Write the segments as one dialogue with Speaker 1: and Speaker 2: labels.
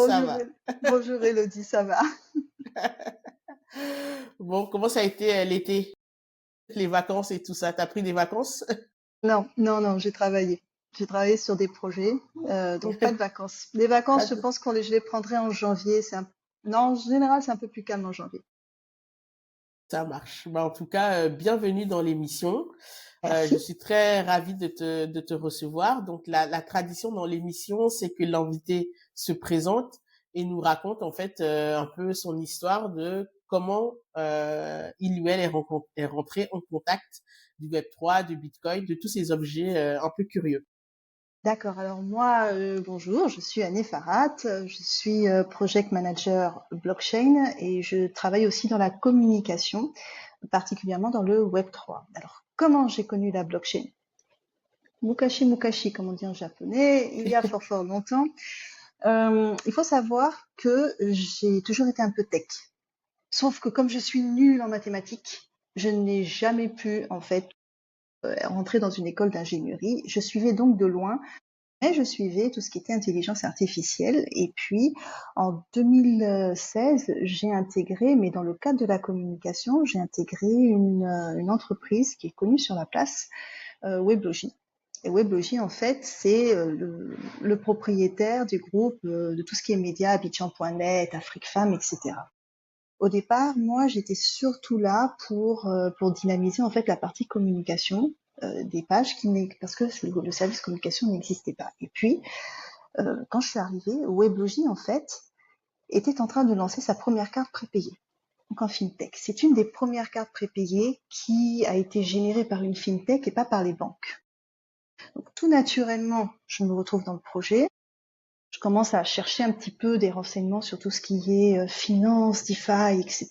Speaker 1: ça
Speaker 2: Bonjour,
Speaker 1: va?
Speaker 2: bonjour Elodie, ça va?
Speaker 1: Bon, comment ça a été, l'été? Les vacances et tout ça? T'as pris des vacances?
Speaker 2: Non, non, non, j'ai travaillé. J'ai travaillé sur des projets, donc pas de vacances. Les vacances,
Speaker 1: Pas
Speaker 2: je
Speaker 1: de
Speaker 2: pense je les prendrai en janvier. Non, en général, c'est un peu plus calme en janvier.
Speaker 1: Ça marche. Bah, en tout cas, bienvenue dans l'émission. Je
Speaker 2: Merci.
Speaker 1: suis très ravie de te recevoir. Donc, la tradition dans l'émission, c'est que l'invité se présente et nous raconte en fait un peu son histoire de comment il ou elle est rentré en contact du Web3, du Bitcoin, de tous ces objets un peu curieux.
Speaker 2: D'accord. Alors moi, bonjour, je suis Anne Farhat, je suis project manager blockchain et je travaille aussi dans la communication, particulièrement dans le Web3. Alors, comment j'ai connu la blockchain? Mukashi Mukashi, comme on dit en japonais, il y a fort fort longtemps. Il faut savoir que j'ai toujours été un peu tech. Sauf que comme je suis nulle en mathématiques, je n'ai jamais pu en fait rentrer dans une école d'ingénierie. Je suivais donc de loin, mais je suivais tout ce qui était intelligence artificielle. Et puis en 2016, j'ai intégré, mais dans le cadre de la communication, j'ai intégré une entreprise qui est connue sur la place, Weblogy. Et Weblogy, en fait, c'est le propriétaire du groupe de tout ce qui est médias, Abidjan.net, Afrique Femme, etc. Au départ, moi, j'étais surtout là pour dynamiser en fait la partie communication des pages parce que le service communication n'existait pas. Et puis, quand je suis arrivée, Weblogy en fait était en train de lancer sa première carte prépayée. Donc en fintech, c'est une des premières cartes prépayées qui a été générée par une fintech et pas par les banques. Donc tout naturellement, je me retrouve dans le projet. Je commence à chercher un petit peu des renseignements sur tout ce qui est finance, DeFi, etc.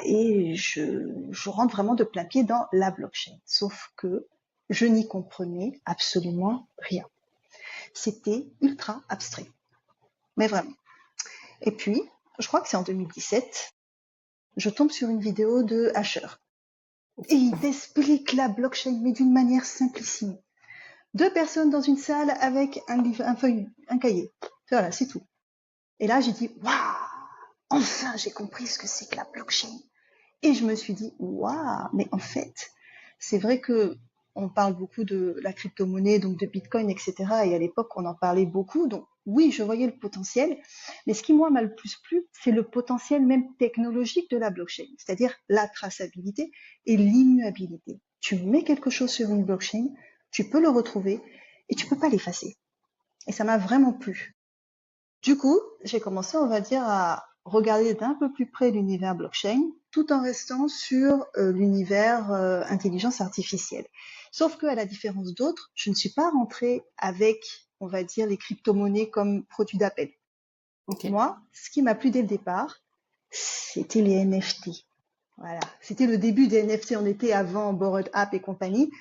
Speaker 2: Et je rentre vraiment de plein pied dans la blockchain. Sauf que je n'y comprenais absolument rien. C'était ultra abstrait. Mais vraiment. Et puis, je crois que c'est en 2017, je tombe sur une vidéo de Asher. Et il t'explique la blockchain, mais d'une manière simplissime. Deux personnes dans une salle avec un livre, un feuille, un cahier. Voilà, c'est tout. Et là, j'ai dit, waouh, enfin, j'ai compris ce que c'est que la blockchain. Et je me suis dit, waouh, mais en fait, c'est vrai que on parle beaucoup de la crypto-monnaie, donc de Bitcoin, etc. Et à l'époque, on en parlait beaucoup. Donc, oui, je voyais le potentiel. Mais ce qui, moi, m'a le plus plu, c'est le potentiel même technologique de la blockchain. C'est-à-dire la traçabilité et l'immuabilité. Tu mets quelque chose sur une blockchain, tu peux le retrouver et tu peux pas l'effacer. Et ça m'a vraiment plu. Du coup, j'ai commencé, on va dire, à regarder d'un peu plus près l'univers blockchain, tout en restant sur l'univers intelligence artificielle. Sauf que, à la différence d'autres, je ne suis pas rentrée avec, on va dire, les crypto-monnaies comme produit d'appel.
Speaker 1: Ok.
Speaker 2: Moi, ce qui m'a plu dès le départ, c'était les NFT. Voilà, c'était le début des NFT. On était avant Bored App et compagnie.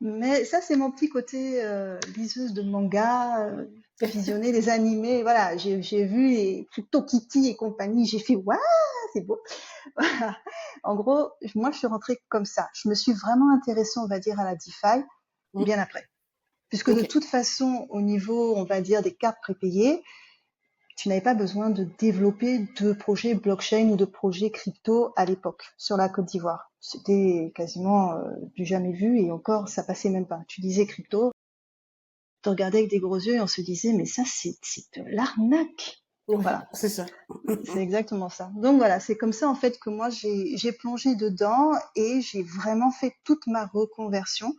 Speaker 2: Mais ça, c'est mon petit côté liseuse de manga, visionner les animés. Voilà, j'ai vu les Crypto Kitty et compagnie. J'ai fait waouh, c'est beau. Voilà. En gros, moi, je suis rentrée comme ça. Je me suis vraiment intéressée, on va dire, à la DeFi
Speaker 1: Mm.
Speaker 2: bien après, puisque de
Speaker 1: Ok.
Speaker 2: toute façon, au niveau, on va dire, des cartes prépayées, tu n'avais pas besoin de développer de projets blockchain ou de projets crypto à l'époque sur la Côte d'Ivoire. C'était quasiment du jamais vu et encore ça passait même pas. Tu disais crypto, te regardais avec des gros yeux et on se disait mais ça c'est de l'arnaque.
Speaker 1: Ouais,
Speaker 2: Voilà,
Speaker 1: c'est ça.
Speaker 2: c'est exactement ça. Donc voilà, c'est comme ça en fait que moi j'ai plongé dedans et j'ai vraiment fait toute ma reconversion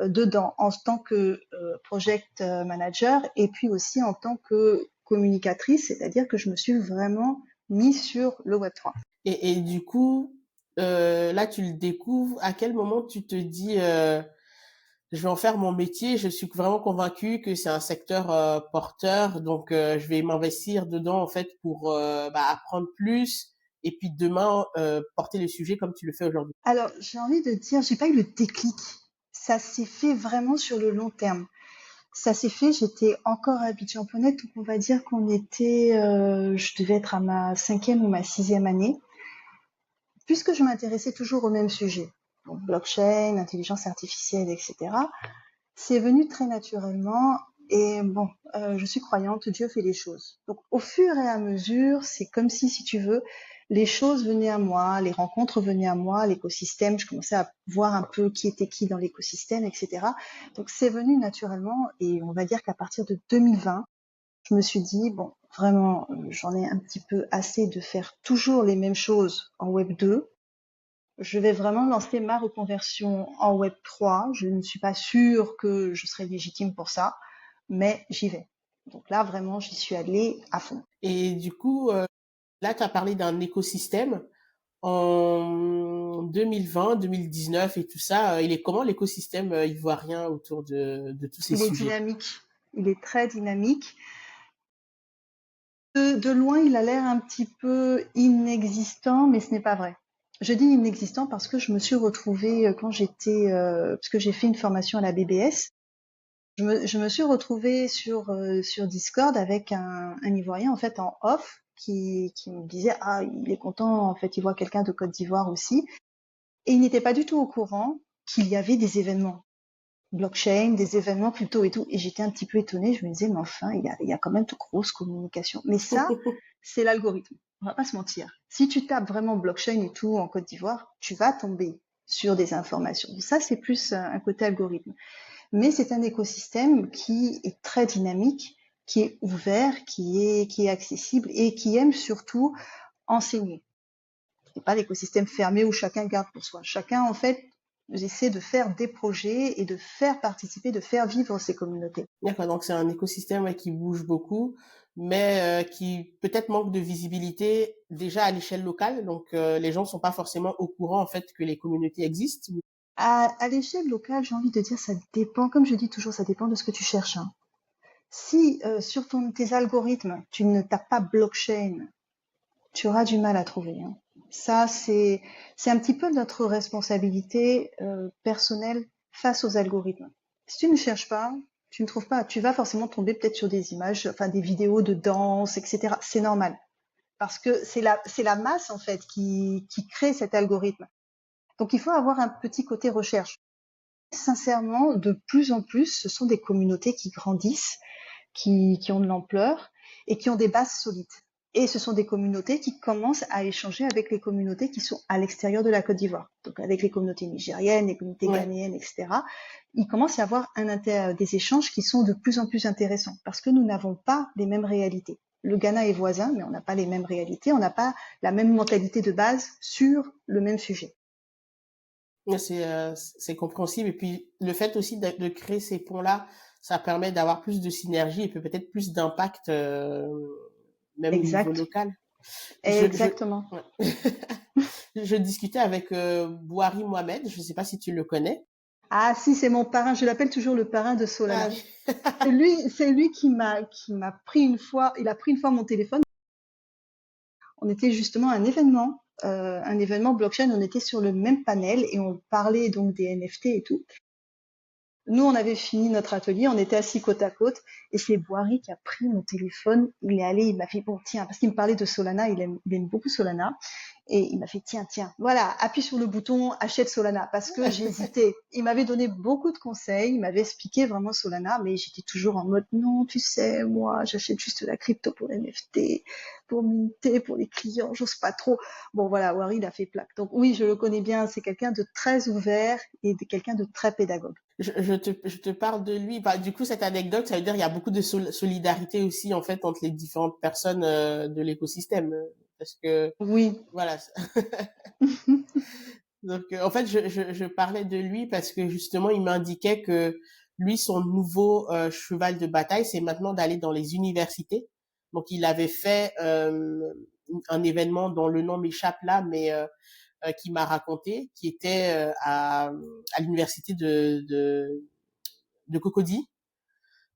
Speaker 2: dedans en tant que project manager et puis aussi en tant que communicatrice, c'est-à-dire que je me suis vraiment mise sur le Web3.
Speaker 1: Et du coup, là, tu le découvres. À quel moment tu te dis, je vais en faire mon métier. Je suis vraiment convaincue que c'est un secteur porteur, donc je vais m'investir dedans en fait pour apprendre plus et puis demain porter le sujet comme tu le fais aujourd'hui.
Speaker 2: Alors, j'ai envie de dire, j'ai pas eu le déclic. Ça s'est fait vraiment sur le long terme. Ça s'est fait, j'étais encore à Abidjan.net, donc on va dire qu'on était, je devais être à ma 5e ou ma 6e année, puisque je m'intéressais toujours au même sujet. Donc, blockchain, intelligence artificielle, etc. C'est venu très naturellement Et bon, je suis croyante, Dieu fait les choses. Donc, au fur et à mesure, c'est comme si tu veux, les choses venaient à moi, les rencontres venaient à moi, l'écosystème, je commençais à voir un peu qui était qui dans l'écosystème, etc. Donc, c'est venu naturellement et on va dire qu'à partir de 2020, je me suis dit, bon, vraiment, j'en ai un petit peu assez de faire toujours les mêmes choses en Web 2. Je vais vraiment lancer ma reconversion en Web 3. Je ne suis pas sûre que je serai légitime pour ça, mais j'y vais. Donc là, vraiment, j'y suis allée à fond.
Speaker 1: Et du coup, là, tu as parlé d'un écosystème en 2020, 2019 et tout ça. Il est comment l'écosystème ivoirien autour de tous ces
Speaker 2: Il est
Speaker 1: sujets?
Speaker 2: dynamique. Il est très dynamique. De loin, il a l'air un petit peu inexistant, mais ce n'est pas vrai. Je dis inexistant parce que je me suis retrouvée quand j'étais, parce que j'ai fait une formation à la BBS, je me suis retrouvée sur Discord avec un Ivoirien en fait en off qui me disait ah il est content en fait il voit quelqu'un de Côte d'Ivoire aussi et il n'était pas du tout au courant qu'il y avait des événements blockchain, des événements plutôt et tout et j'étais un petit peu étonnée, je me disais mais enfin il y a quand même de grosses communications mais ça c'est l'algorithme, on va pas se mentir. Si tu tapes vraiment blockchain et tout en Côte d'Ivoire, tu vas tomber sur des informations. Ça c'est plus un côté algorithme. Mais c'est un écosystème qui est très dynamique, qui est ouvert, qui est accessible et qui aime surtout enseigner. C'est pas l'écosystème fermé où chacun garde pour soi. Chacun, en fait, essaie de faire des projets et de faire participer, de faire vivre ces communautés.
Speaker 1: D'accord, donc c'est un écosystème ouais, qui bouge beaucoup, mais qui peut-être manque de visibilité déjà à l'échelle locale. Donc les gens sont pas forcément au courant en fait que les communautés existent.
Speaker 2: À l'échelle locale, j'ai envie de dire, ça dépend, comme je dis toujours, ça dépend de ce que tu cherches. Hein. Si sur tes algorithmes, tu ne tapes pas blockchain, tu auras du mal à trouver. Hein. Ça, c'est un petit peu notre responsabilité personnelle face aux algorithmes. Si tu ne cherches pas, tu ne trouves pas. Tu vas forcément tomber peut-être sur des images, enfin des vidéos de danse, etc. C'est normal parce que c'est la masse en fait qui crée cet algorithme. Donc il faut avoir un petit côté recherche. Sincèrement, de plus en plus, ce sont des communautés qui grandissent, qui ont de l'ampleur et qui ont des bases solides. Et ce sont des communautés qui commencent à échanger avec les communautés qui sont à l'extérieur de la Côte d'Ivoire. Donc avec les communautés nigériennes, les communautés
Speaker 1: Ouais.
Speaker 2: ghanéennes, etc. Il commence à y avoir des échanges qui sont de plus en plus intéressants parce que nous n'avons pas les mêmes réalités. Le Ghana est voisin, mais on n'a pas les mêmes réalités, on n'a pas la même mentalité de base sur le même sujet.
Speaker 1: Ouais, c'est compréhensible. Et puis le fait aussi de créer ces ponts-là, ça permet d'avoir plus de synergie et peut-être plus d'impact même au niveau
Speaker 2: Exact.
Speaker 1: local. Je
Speaker 2: Exactement.
Speaker 1: ouais. Je discutais avec Bouhari Mohamed, je ne sais pas si tu le connais.
Speaker 2: Ah si, c'est mon parrain, je l'appelle toujours le parrain de
Speaker 1: Ah
Speaker 2: Solana.
Speaker 1: oui.
Speaker 2: C'est lui qui m'a pris une fois, il a pris une fois mon téléphone. On était justement à un événement blockchain, on était sur le même panel et on parlait donc des NFT et tout. Nous, on avait fini notre atelier, on était assis côte à côte, et c'est Boiry qui a pris mon téléphone. Il est allé, il m'a fait bon tiens, parce qu'il me parlait de Solana, il aime beaucoup Solana, et il m'a fait tiens, voilà, appuie sur le bouton, achète Solana, parce que j'hésitais. Il m'avait donné beaucoup de conseils, il m'avait expliqué vraiment Solana, mais j'étais toujours en mode non, tu sais, moi, j'achète juste la crypto pour NFT, pour minter, pour les clients, j'ose pas trop. Bon voilà, Boiry, il a fait plaque. Donc oui, je le connais bien, c'est quelqu'un de très ouvert et de quelqu'un de très pédagogue.
Speaker 1: Je te parle de lui. Bah, du coup, cette anecdote, ça veut dire qu'il y a beaucoup de solidarité aussi en fait entre les différentes personnes de l'écosystème, parce que
Speaker 2: Oui.
Speaker 1: voilà. Donc en fait, je parlais de lui parce que justement, il m'indiquait que lui, son nouveau cheval de bataille, c'est maintenant d'aller dans les universités. Donc, il avait fait un événement dont le nom m'échappe là, mais qui m'a raconté, qui était à l'université de Cocody,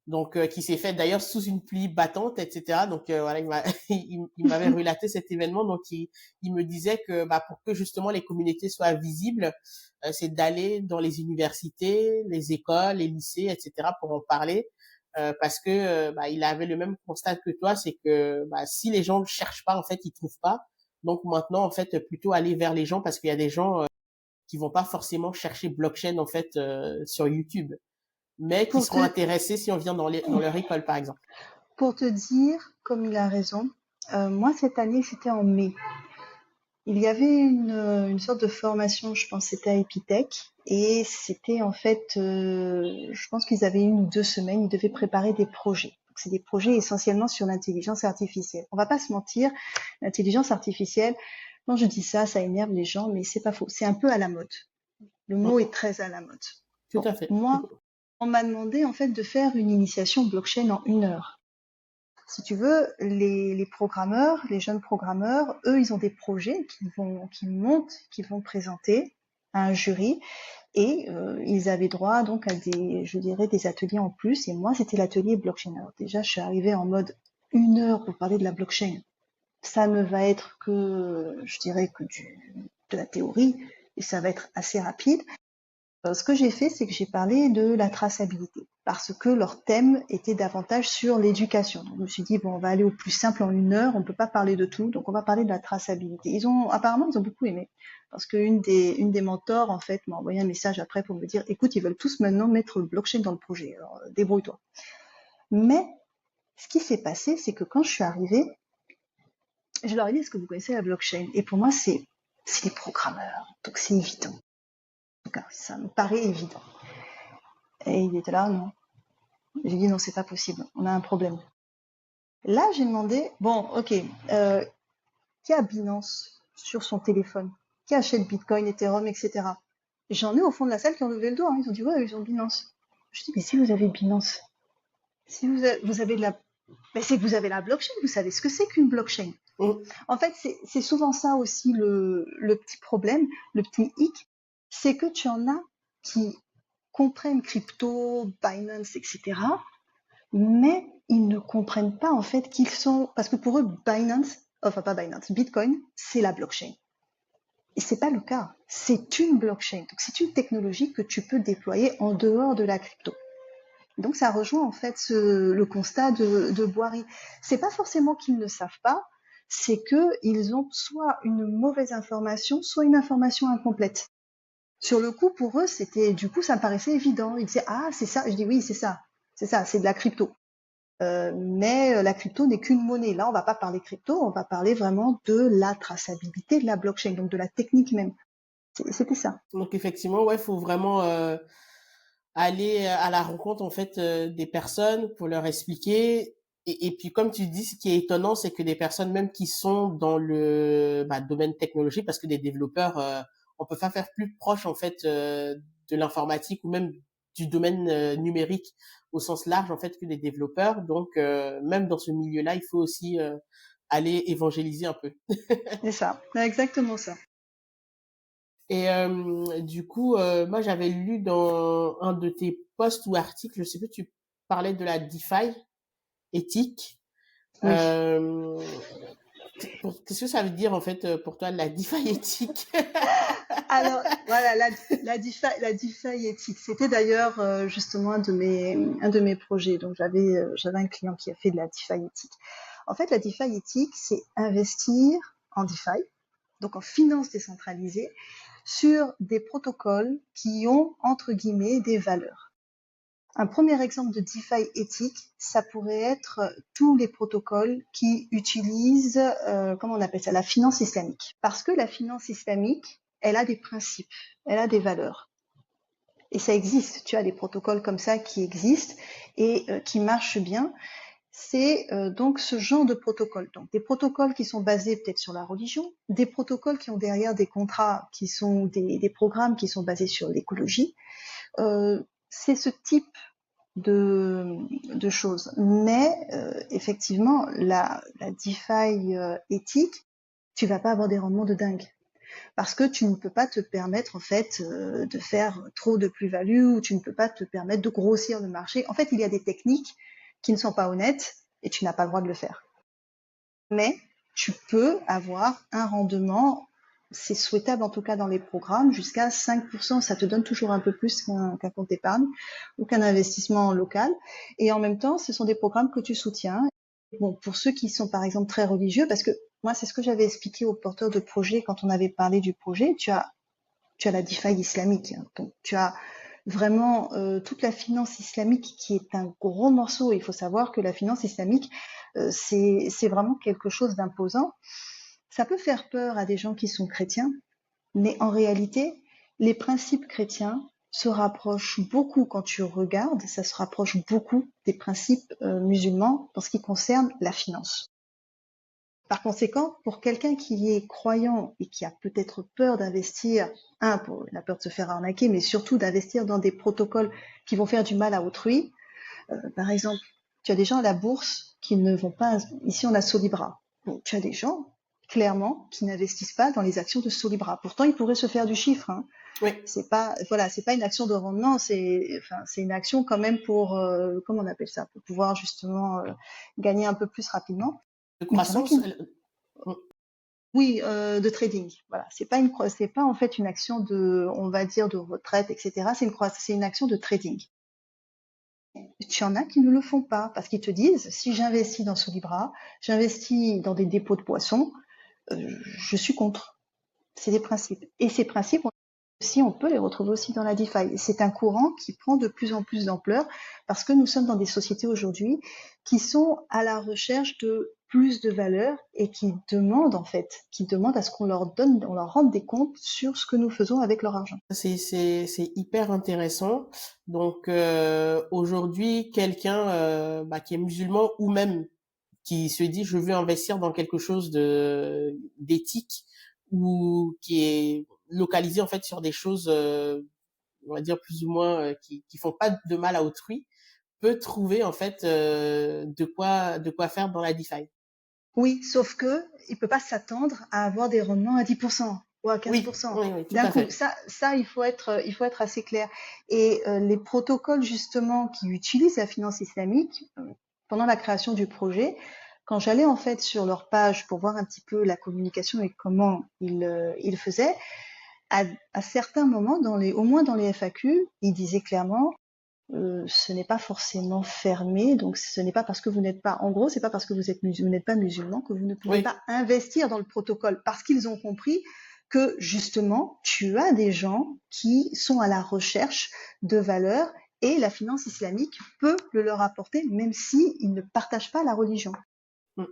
Speaker 1: donc qui s'est fait d'ailleurs sous une pluie battante, etc. Donc voilà, il m'avait relaté cet événement, donc il me disait que bah, pour que justement les communautés soient visibles, c'est d'aller dans les universités, les écoles, les lycées, etc. pour en parler. Parce que bah, il avait le même constat que toi, c'est que bah, si les gens ne cherchent pas, en fait, ils trouvent pas. Donc maintenant, en fait, plutôt aller vers les gens parce qu'il y a des gens qui vont pas forcément chercher blockchain en fait sur YouTube. mais qui
Speaker 2: Pour
Speaker 1: seront
Speaker 2: te,
Speaker 1: intéressés si on vient dans leur école, par exemple.
Speaker 2: pour te dire, comme il a raison, moi cette année c'était en mai. Il y avait une sorte de formation, je pense que c'était à Epitech, et c'était en fait, je pense qu'ils avaient 1 ou 2 semaines, ils devaient préparer des projets. Donc, c'est des projets essentiellement sur l'intelligence artificielle. On va pas se mentir, l'intelligence artificielle, quand je dis ça, ça énerve les gens, mais c'est pas faux. C'est un peu à la mode. Le mot est très à la mode.
Speaker 1: Tout
Speaker 2: Bon,
Speaker 1: à fait.
Speaker 2: moi, on m'a demandé en fait de faire une initiation blockchain en 1 heure. Si tu veux, les programmeurs, les jeunes programmeurs, eux, ils ont des projets qu'ils montent, qu'ils vont présenter à un jury, et ils avaient droit donc à je dirais, des ateliers en plus. Et moi, c'était l'atelier blockchain. Alors déjà, je suis arrivée en mode 1 heure pour parler de la blockchain. Ça ne va être que, je dirais, que de la théorie, et ça va être assez rapide. Ce que j'ai fait, c'est que j'ai parlé de la traçabilité, parce que leur thème était davantage sur l'éducation. Donc, je me suis dit, bon, on va aller au plus simple en 1 heure, on ne peut pas parler de tout, donc on va parler de la traçabilité. Apparemment, ils ont beaucoup aimé, parce qu'une des mentors, en fait, m'a envoyé un message après pour me dire, écoute, ils veulent tous maintenant mettre le blockchain dans le projet, alors débrouille-toi. Mais, ce qui s'est passé, c'est que quand je suis arrivée, je leur ai dit, est-ce que vous connaissez la blockchain? Et pour moi, c'est les programmeurs, donc c'est évident. En tout cas, ça me paraît évident. Et il était là, non. J'ai dit non, c'est pas possible, on a un problème. Là, j'ai demandé, bon, ok, qui a Binance sur son téléphone? Qui achète Bitcoin, Ethereum, etc. J'en ai au fond de la salle qui ont levé le doigt, hein. Ils ont dit ouais, ils ont Binance. Je dis mais si vous avez Binance, si vous avez de la, mais c'est que vous avez la blockchain, vous savez ce que c'est qu'une blockchain. En fait, c'est souvent ça aussi le petit problème, le petit hic, c'est que tu en as qui comprennent crypto, Binance, etc., mais ils ne comprennent pas en fait qu'ils sont, parce que pour eux Binance, enfin pas Binance, Bitcoin, c'est la blockchain. Et c'est pas le cas. C'est une blockchain. Donc c'est une technologie que tu peux déployer en dehors de la crypto. Donc ça rejoint en fait le constat de Boiry. C'est pas forcément qu'ils ne savent pas, c'est que ils ont soit une mauvaise information, soit une information incomplète. Sur le coup, pour eux, du coup, ça me paraissait évident. Ils disaient, ah, c'est ça. Je dis, oui, c'est ça. C'est ça, c'est de la crypto. Mais la crypto n'est qu'une monnaie. Là, on va pas parler crypto, on va parler vraiment de la traçabilité de la blockchain, donc de la technique même. C'était ça.
Speaker 1: Donc effectivement, ouais, faut vraiment aller à la rencontre en fait des personnes pour leur expliquer. Et puis comme tu dis, ce qui est étonnant, c'est que des personnes même qui sont dans le domaine technologique, parce que des développeurs, on peut pas faire plus proche en fait de l'informatique ou même du domaine numérique au sens large en fait que des développeurs. Donc même dans ce milieu-là, il faut aussi aller évangéliser un peu.
Speaker 2: C'est ça, exactement ça.
Speaker 1: Et du coup, moi j'avais lu dans un de tes posts ou articles, je sais plus, tu parlais de la DeFi éthique.
Speaker 2: Oui.
Speaker 1: Euh, Qu'est-ce que ça veut dire en fait pour toi la DeFi éthique?
Speaker 2: Alors voilà, la DeFi éthique. C'était d'ailleurs justement un de mes projets. Donc j'avais un client qui a fait de la DeFi éthique. En fait, la DeFi éthique, c'est investir en DeFi, donc en finance décentralisée, sur des protocoles qui ont, entre guillemets, des valeurs. Un premier exemple de DeFi éthique, ça pourrait être tous les protocoles qui utilisent, comment on appelle ça, la finance islamique. Parce que la finance islamique, elle a des principes, elle a des valeurs. Et ça existe, tu as des protocoles comme ça qui existent et qui marchent bien. C'est donc ce genre de protocole. Donc des protocoles qui sont basés peut-être sur la religion, des protocoles qui ont derrière des contrats qui sont des programmes qui sont basés sur l'écologie. C'est ce type de choses. Mais effectivement, la DeFi éthique, tu vas pas avoir des rendements de dingue. Parce que tu ne peux pas te permettre en fait de faire trop de plus-value, ou tu ne peux pas te permettre de grossir le marché. En fait, il y a des techniques qui ne sont pas honnêtes et tu n'as pas le droit de le faire. Mais tu peux avoir un rendement, c'est souhaitable en tout cas dans les programmes, jusqu'à 5%. Ça te donne toujours un peu plus qu'un compte épargne ou qu'un investissement local. Et en même temps, ce sont des programmes que tu soutiens. Bon, pour ceux qui sont par exemple très religieux, parce que moi, c'est ce que j'avais expliqué aux porteurs de projet quand on avait parlé du projet, tu as la DeFi islamique. Donc, tu as vraiment toute la finance islamique qui est un gros morceau. Il faut savoir que la finance islamique, c'est vraiment quelque chose d'imposant. Ça peut faire peur à des gens qui sont chrétiens, mais en réalité, les principes chrétiens se rapprochent beaucoup quand tu regardes, ça se rapproche beaucoup des principes musulmans en ce qui concerne la finance. Par conséquent, pour quelqu'un qui est croyant et qui a peut-être peur d'investir, pour la peur de se faire arnaquer, mais surtout d'investir dans des protocoles qui vont faire du mal à autrui, par exemple, tu as des gens à la bourse qui ne vont pas, ici on a Solibra. Bon, tu as des gens, clairement, qui n'investissent pas dans les actions de Solibra. Pourtant, ils pourraient se faire du chiffre, hein.
Speaker 1: Oui.
Speaker 2: C'est pas, voilà, c'est pas une action de rendement, c'est une action quand même pour, comment on appelle ça, pour pouvoir justement gagner un peu plus rapidement.
Speaker 1: De
Speaker 2: Mais il y en a
Speaker 1: croissance.
Speaker 2: oui, de trading. Voilà, c'est pas en fait une action de, on va dire, de retraite, etc. C'est une action de trading. Il y en a qui ne le font pas parce qu'ils te disent, si j'investis dans Solibra, j'investis dans des dépôts de poissons, je suis contre. C'est des principes. Et ces principes, on peut les retrouver aussi dans la DeFi. C'est un courant qui prend de plus en plus d'ampleur parce que nous sommes dans des sociétés aujourd'hui qui sont à la recherche de plus de valeur et qui demandent à ce qu'on leur donne, on leur rende des comptes sur ce que nous faisons avec leur argent.
Speaker 1: C'est hyper intéressant. Donc aujourd'hui, quelqu'un qui est musulman ou même qui se dit je veux investir dans quelque chose de d'éthique ou qui est localisé en fait sur des choses on va dire plus ou moins qui font pas de mal à autrui peut trouver en fait de quoi faire dans la DeFi.
Speaker 2: Oui, sauf que il peut pas s'attendre à avoir des rendements à 10% ou à
Speaker 1: Oui,
Speaker 2: 15%
Speaker 1: oui, oui, tout
Speaker 2: d'un
Speaker 1: à
Speaker 2: coup.
Speaker 1: fait.
Speaker 2: Il faut être assez clair. Et les protocoles justement qui utilisent la finance islamique pendant la création du projet, quand j'allais en fait sur leur page pour voir un petit peu la communication et comment ils faisaient, à certains moments, au moins dans les FAQ, ils disaient clairement ce n'est pas forcément fermé, donc ce n'est pas parce que vous n'êtes pas, en gros, c'est pas parce que vous n'êtes pas musulman que vous ne pouvez
Speaker 1: Oui,
Speaker 2: pas investir dans le protocole, parce qu'ils ont compris que justement, tu as des gens qui sont à la recherche de valeurs et la finance islamique peut le leur apporter, même si ils ne partagent pas la religion.
Speaker 1: mm.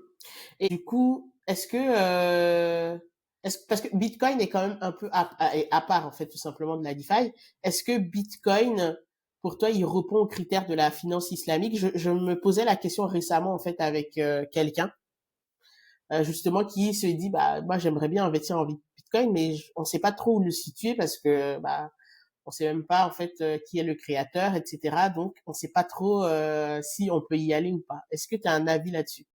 Speaker 1: Et du coup, parce que Bitcoin est quand même un peu à part en fait tout simplement de la DeFi. Est-ce que Bitcoin, pour toi, il répond aux critères de la finance islamique? Je me posais la question récemment en fait avec quelqu'un justement qui se dit bah moi j'aimerais bien investir en Bitcoin, mais on sait pas trop où le situer parce que bah on sait même pas en fait qui est le créateur, etc. Donc on sait pas trop si on peut y aller ou pas. Est-ce que tu as un avis là-dessus?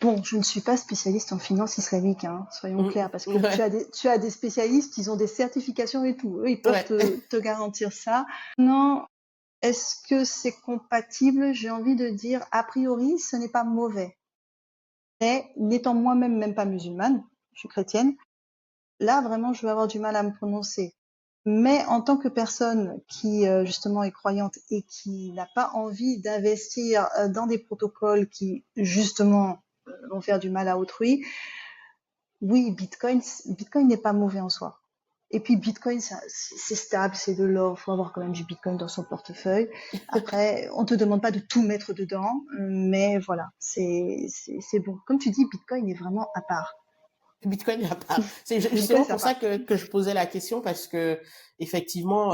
Speaker 2: Bon, je ne suis pas spécialiste en finance islamique, hein, soyons clairs, parce que
Speaker 1: Ouais,
Speaker 2: tu as des spécialistes, ils ont des certifications et tout. Eux, ils peuvent
Speaker 1: ouais.
Speaker 2: te garantir ça. Non, est-ce que c'est compatible? J'ai envie de dire, a priori, ce n'est pas mauvais. Mais n'étant moi-même même pas musulmane, je suis chrétienne, là, vraiment, je vais avoir du mal à me prononcer. Mais en tant que personne qui, justement, est croyante et qui n'a pas envie d'investir dans des protocoles qui, justement, vont faire du mal à autrui, oui, Bitcoin n'est pas mauvais en soi. Et puis Bitcoin, c'est stable, c'est de l'or. Il faut avoir quand même du Bitcoin dans son portefeuille. Après, on te demande pas de tout mettre dedans, mais voilà, c'est bon. Comme tu dis, Bitcoin est vraiment à part.
Speaker 1: Bitcoin à part. C'est
Speaker 2: Bitcoin,
Speaker 1: justement
Speaker 2: c'est à
Speaker 1: pour ça
Speaker 2: part.
Speaker 1: que je posais la question parce que effectivement,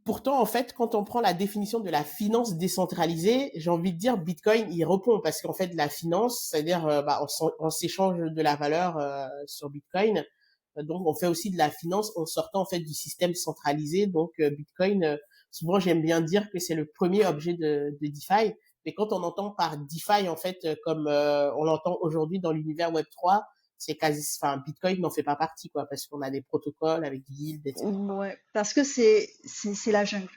Speaker 1: pourtant en fait, quand on prend la définition de la finance décentralisée, j'ai envie de dire Bitcoin il répond parce qu'en fait la finance, c'est-à-dire on s'échange de la valeur sur Bitcoin, donc on fait aussi de la finance en sortant en fait du système centralisé. Donc Bitcoin, souvent j'aime bien dire que c'est le premier objet de DeFi. Mais quand on entend par DeFi, en fait, comme on l'entend aujourd'hui dans l'univers Web3, c'est enfin, Bitcoin n'en fait pas partie, quoi, parce qu'on a des protocoles avec des yields, etc.
Speaker 2: Ouais, parce que c'est la jungle.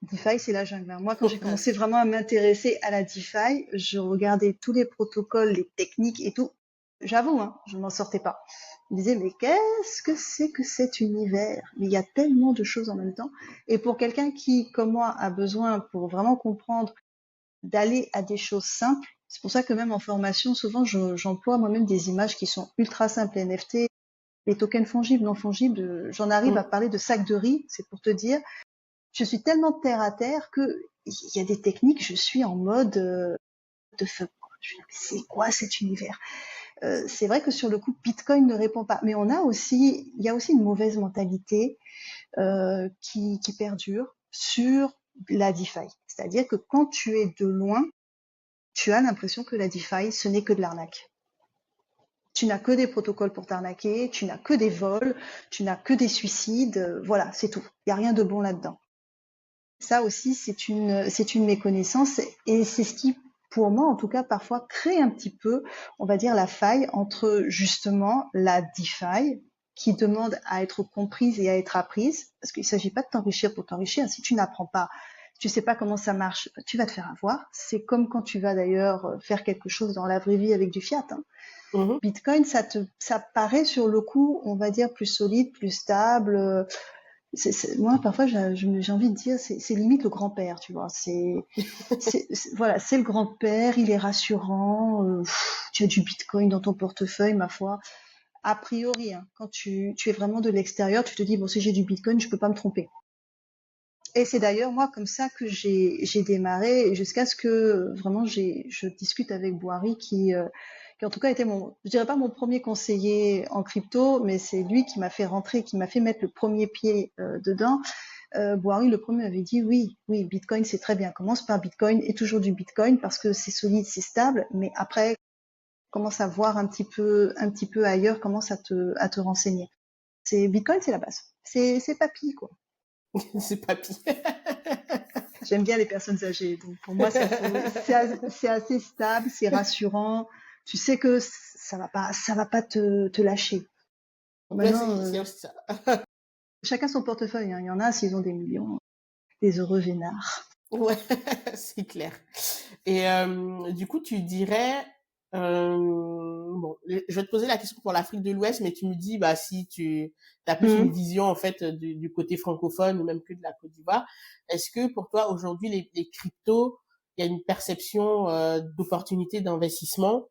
Speaker 2: DeFi, c'est la jungle, hein. Moi, quand j'ai commencé vraiment à m'intéresser à la DeFi, je regardais tous les protocoles, les techniques et tout. J'avoue, hein, je m'en sortais pas. Je me disais, mais qu'est-ce que c'est que cet univers? Mais il y a tellement de choses en même temps. Et pour quelqu'un qui, comme moi, a besoin, pour vraiment comprendre, d'aller à des choses simples, c'est pour ça que même en formation, souvent, j'emploie moi-même des images qui sont ultra simples, NFT, les tokens fongibles, non fongibles, j'en arrive à
Speaker 1: Mm.
Speaker 2: parler de sacs de riz, c'est pour te dire. Je suis tellement terre à terre que il y a des techniques, je suis en mode de feu. C'est quoi cet univers? C'est vrai que sur le coup, Bitcoin ne répond pas. Mais il y a aussi une mauvaise mentalité qui perdure sur la DeFi. C'est-à-dire que quand tu es de loin, tu as l'impression que la DeFi, ce n'est que de l'arnaque. Tu n'as que des protocoles pour t'arnaquer, tu n'as que des vols, tu n'as que des suicides, voilà, c'est tout. Il n'y a rien de bon là-dedans. Ça aussi, c'est une méconnaissance et c'est ce qui, pour moi, en tout cas, parfois crée un petit peu, on va dire, la faille entre justement la DeFi qui demande à être comprise et à être apprise, parce qu'il ne s'agit pas de t'enrichir pour t'enrichir. Si tu n'apprends pas, tu sais pas comment ça marche, tu vas te faire avoir. C'est comme quand tu vas d'ailleurs faire quelque chose dans la vraie vie avec du fiat. Hein.
Speaker 1: Mhm.
Speaker 2: Bitcoin, ça paraît sur le coup, on va dire, plus solide, plus stable. Moi, parfois, j'ai envie de dire, c'est limite le grand-père, tu vois. Voilà, c'est le grand-père, il est rassurant. Tu as du Bitcoin dans ton portefeuille, ma foi. A priori, hein, quand tu es vraiment de l'extérieur, tu te dis, bon, si j'ai du Bitcoin, je peux pas me tromper. Et c'est d'ailleurs moi comme ça que j'ai démarré jusqu'à ce que vraiment je discute avec Boiry qui en tout cas était je dirais pas mon premier conseiller en crypto, mais c'est lui qui m'a fait rentrer, qui m'a fait mettre le premier pied dedans. Boiry le premier avait dit oui Bitcoin c'est très bien, commence par Bitcoin et toujours du Bitcoin parce que c'est solide, c'est stable, mais après commence à voir un petit peu ailleurs, commence à te renseigner. C'est Bitcoin, c'est la base, c'est papy quoi.
Speaker 1: C'est papy.
Speaker 2: J'aime bien les personnes âgées, donc pour moi c'est assez stable, c'est rassurant. Tu sais que ça va pas te lâcher. Bon,
Speaker 1: Ouais,
Speaker 2: maintenant,
Speaker 1: c'est aussi ça.
Speaker 2: chacun son portefeuille. Hein. Il y en a s'ils ont des millions, des heureux vénards.
Speaker 1: Ouais, c'est clair. Et du coup, tu dirais, bon, je vais te poser la question pour l'Afrique de l'Ouest, mais tu me dis, bah, si tu as plus une
Speaker 2: Mmh.
Speaker 1: vision en fait du côté francophone ou même que de la Côte d'Ivoire, est-ce que pour toi aujourd'hui les cryptos, il y a une perception d'opportunité d'investissement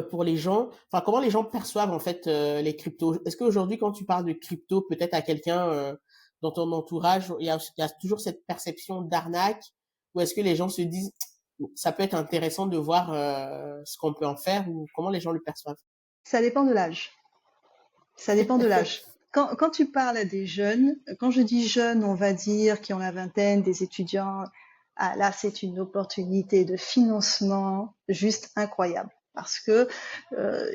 Speaker 1: pour les gens? Enfin, comment les gens perçoivent en fait les cryptos? Est-ce qu'aujourd'hui, quand tu parles de crypto, peut-être à quelqu'un dans ton entourage, il y a toujours cette perception d'arnaque, ou est-ce que les gens se disent ça peut être intéressant de voir ce qu'on peut en faire, ou comment les gens le perçoivent?
Speaker 2: Ça dépend de l'âge. Ça dépend de l'âge. Quand tu parles à des jeunes, quand je dis jeunes, on va dire qui ont la vingtaine, des étudiants, ah, là c'est une opportunité de financement juste incroyable parce que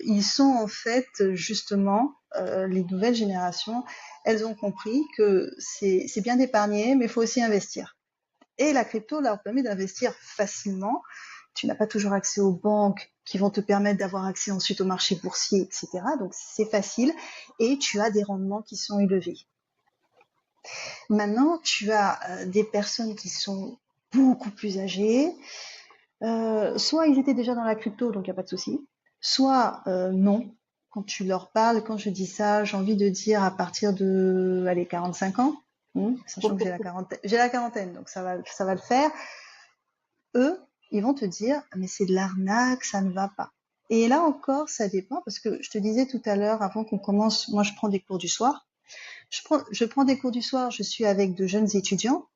Speaker 2: ils sont en fait justement les nouvelles générations, elles ont compris que c'est bien d'épargner, mais il faut aussi investir. Et la crypto leur permet d'investir facilement. Tu n'as pas toujours accès aux banques qui vont te permettre d'avoir accès ensuite au marché boursier, etc. Donc c'est facile et tu as des rendements qui sont élevés. Maintenant, tu as des personnes qui sont beaucoup plus âgées. Soit ils étaient déjà dans la crypto, donc il n'y a pas de souci. Soit non. Quand tu leur parles, quand je dis ça, j'ai envie de dire à partir de allez, 45 ans, sachant que j'ai la quarantaine, donc ça va le faire. Eux, ils vont te dire, mais c'est de l'arnaque, ça ne va pas. Et là encore, ça dépend, parce que je te disais tout à l'heure, avant qu'on commence, moi je prends des cours du soir. Je prends des cours du soir, je suis avec de jeunes étudiants.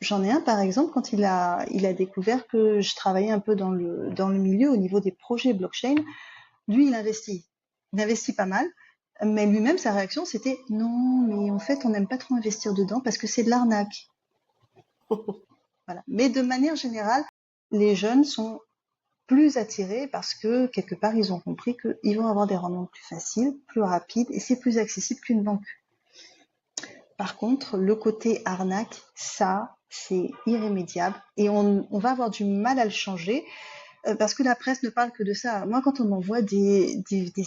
Speaker 2: J'en ai un, par exemple, quand il a découvert que je travaillais un peu dans le milieu au niveau des projets blockchain. Lui, il investit. Il investit pas mal. Mais lui-même, sa réaction, c'était non, mais en fait, on n'aime pas trop investir dedans parce que c'est de l'arnaque. Voilà. Mais de manière générale, les jeunes sont plus attirés parce que quelque part ils ont compris qu'ils vont avoir des rendements plus faciles, plus rapides et c'est plus accessible qu'une banque. Par contre, le côté arnaque, ça, c'est irrémédiable et on va avoir du mal à le changer parce que la presse ne parle que de ça. Moi, quand on m'envoie des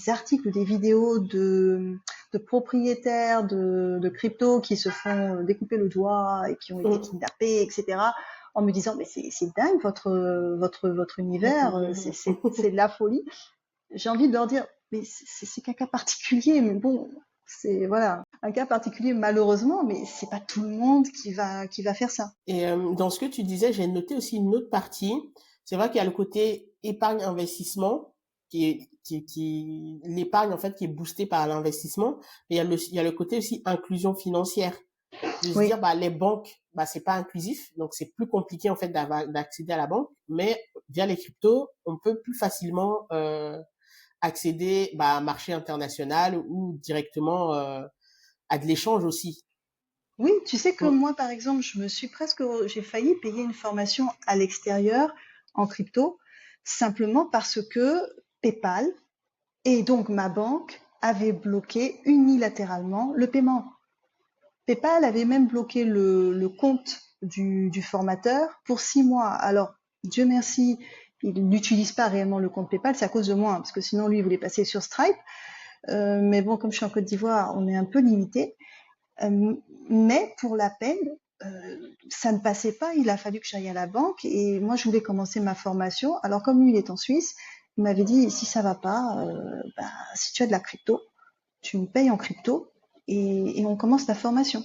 Speaker 2: articles, des vidéos de propriétaires de crypto qui se font découper le doigt et qui ont été kidnappés, etc., en me disant mais c'est dingue votre univers, c'est de la folie. J'ai envie de leur dire mais c'est qu'un cas particulier, mais bon c'est voilà un cas particulier malheureusement, mais c'est pas tout le monde qui va faire ça.
Speaker 1: Et dans ce que tu disais, j'ai noté aussi une autre partie. C'est vrai qu'il y a le côté épargne-investissement. l'épargne en fait qui est boostée par l'investissement. Mais il y a le côté aussi inclusion financière, de se
Speaker 2: Oui,
Speaker 1: dire bah les banques bah c'est pas inclusif, donc c'est plus compliqué en fait d'accéder à la banque, mais via les cryptos on peut plus facilement accéder bah, à un marché international ou directement à de l'échange aussi.
Speaker 2: oui, tu sais que
Speaker 1: Mm.
Speaker 2: moi, par exemple, j'ai failli payer une formation à l'extérieur en crypto, simplement parce que PayPal et donc ma banque avaient bloqué unilatéralement le paiement. PayPal avait même bloqué le compte du formateur pour 6 mois. Alors, Dieu merci, il n'utilise pas réellement le compte PayPal, c'est à cause de moi, hein, parce que sinon lui, il voulait passer sur Stripe. Mais bon, comme je suis en Côte d'Ivoire, on est un peu limité. Euh, mais pour la peine, ça ne passait pas. Il a fallu que j'aille à la banque et moi, je voulais commencer ma formation. Alors, comme lui, il est en Suisse, il m'avait dit si ça va pas, bah, si tu as de la crypto, tu me payes en crypto et on commence la formation.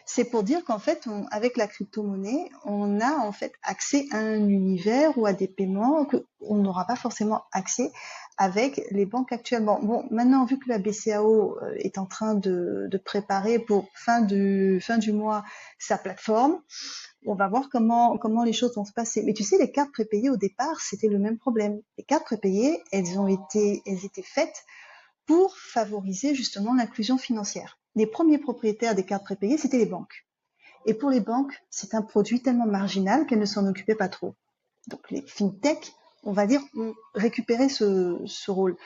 Speaker 2: C'est pour dire qu'en fait, avec la crypto-monnaie, on a en fait accès à un univers ou à des paiements qu'on n'aura pas forcément accès avec les banques actuellement. Bon, maintenant, vu que la BCAO est en train de préparer pour fin du mois sa plateforme, on va voir comment les choses vont se passer. Mais tu sais, les cartes prépayées au départ, c'était le même problème. Les cartes prépayées, elles étaient faites pour favoriser justement l'inclusion financière. Les premiers propriétaires des cartes prépayées, c'était les banques. Et pour les banques, c'est un produit tellement marginal qu'elles ne s'en occupaient pas trop. Donc les fintechs, on va dire, ont récupéré ce rôle.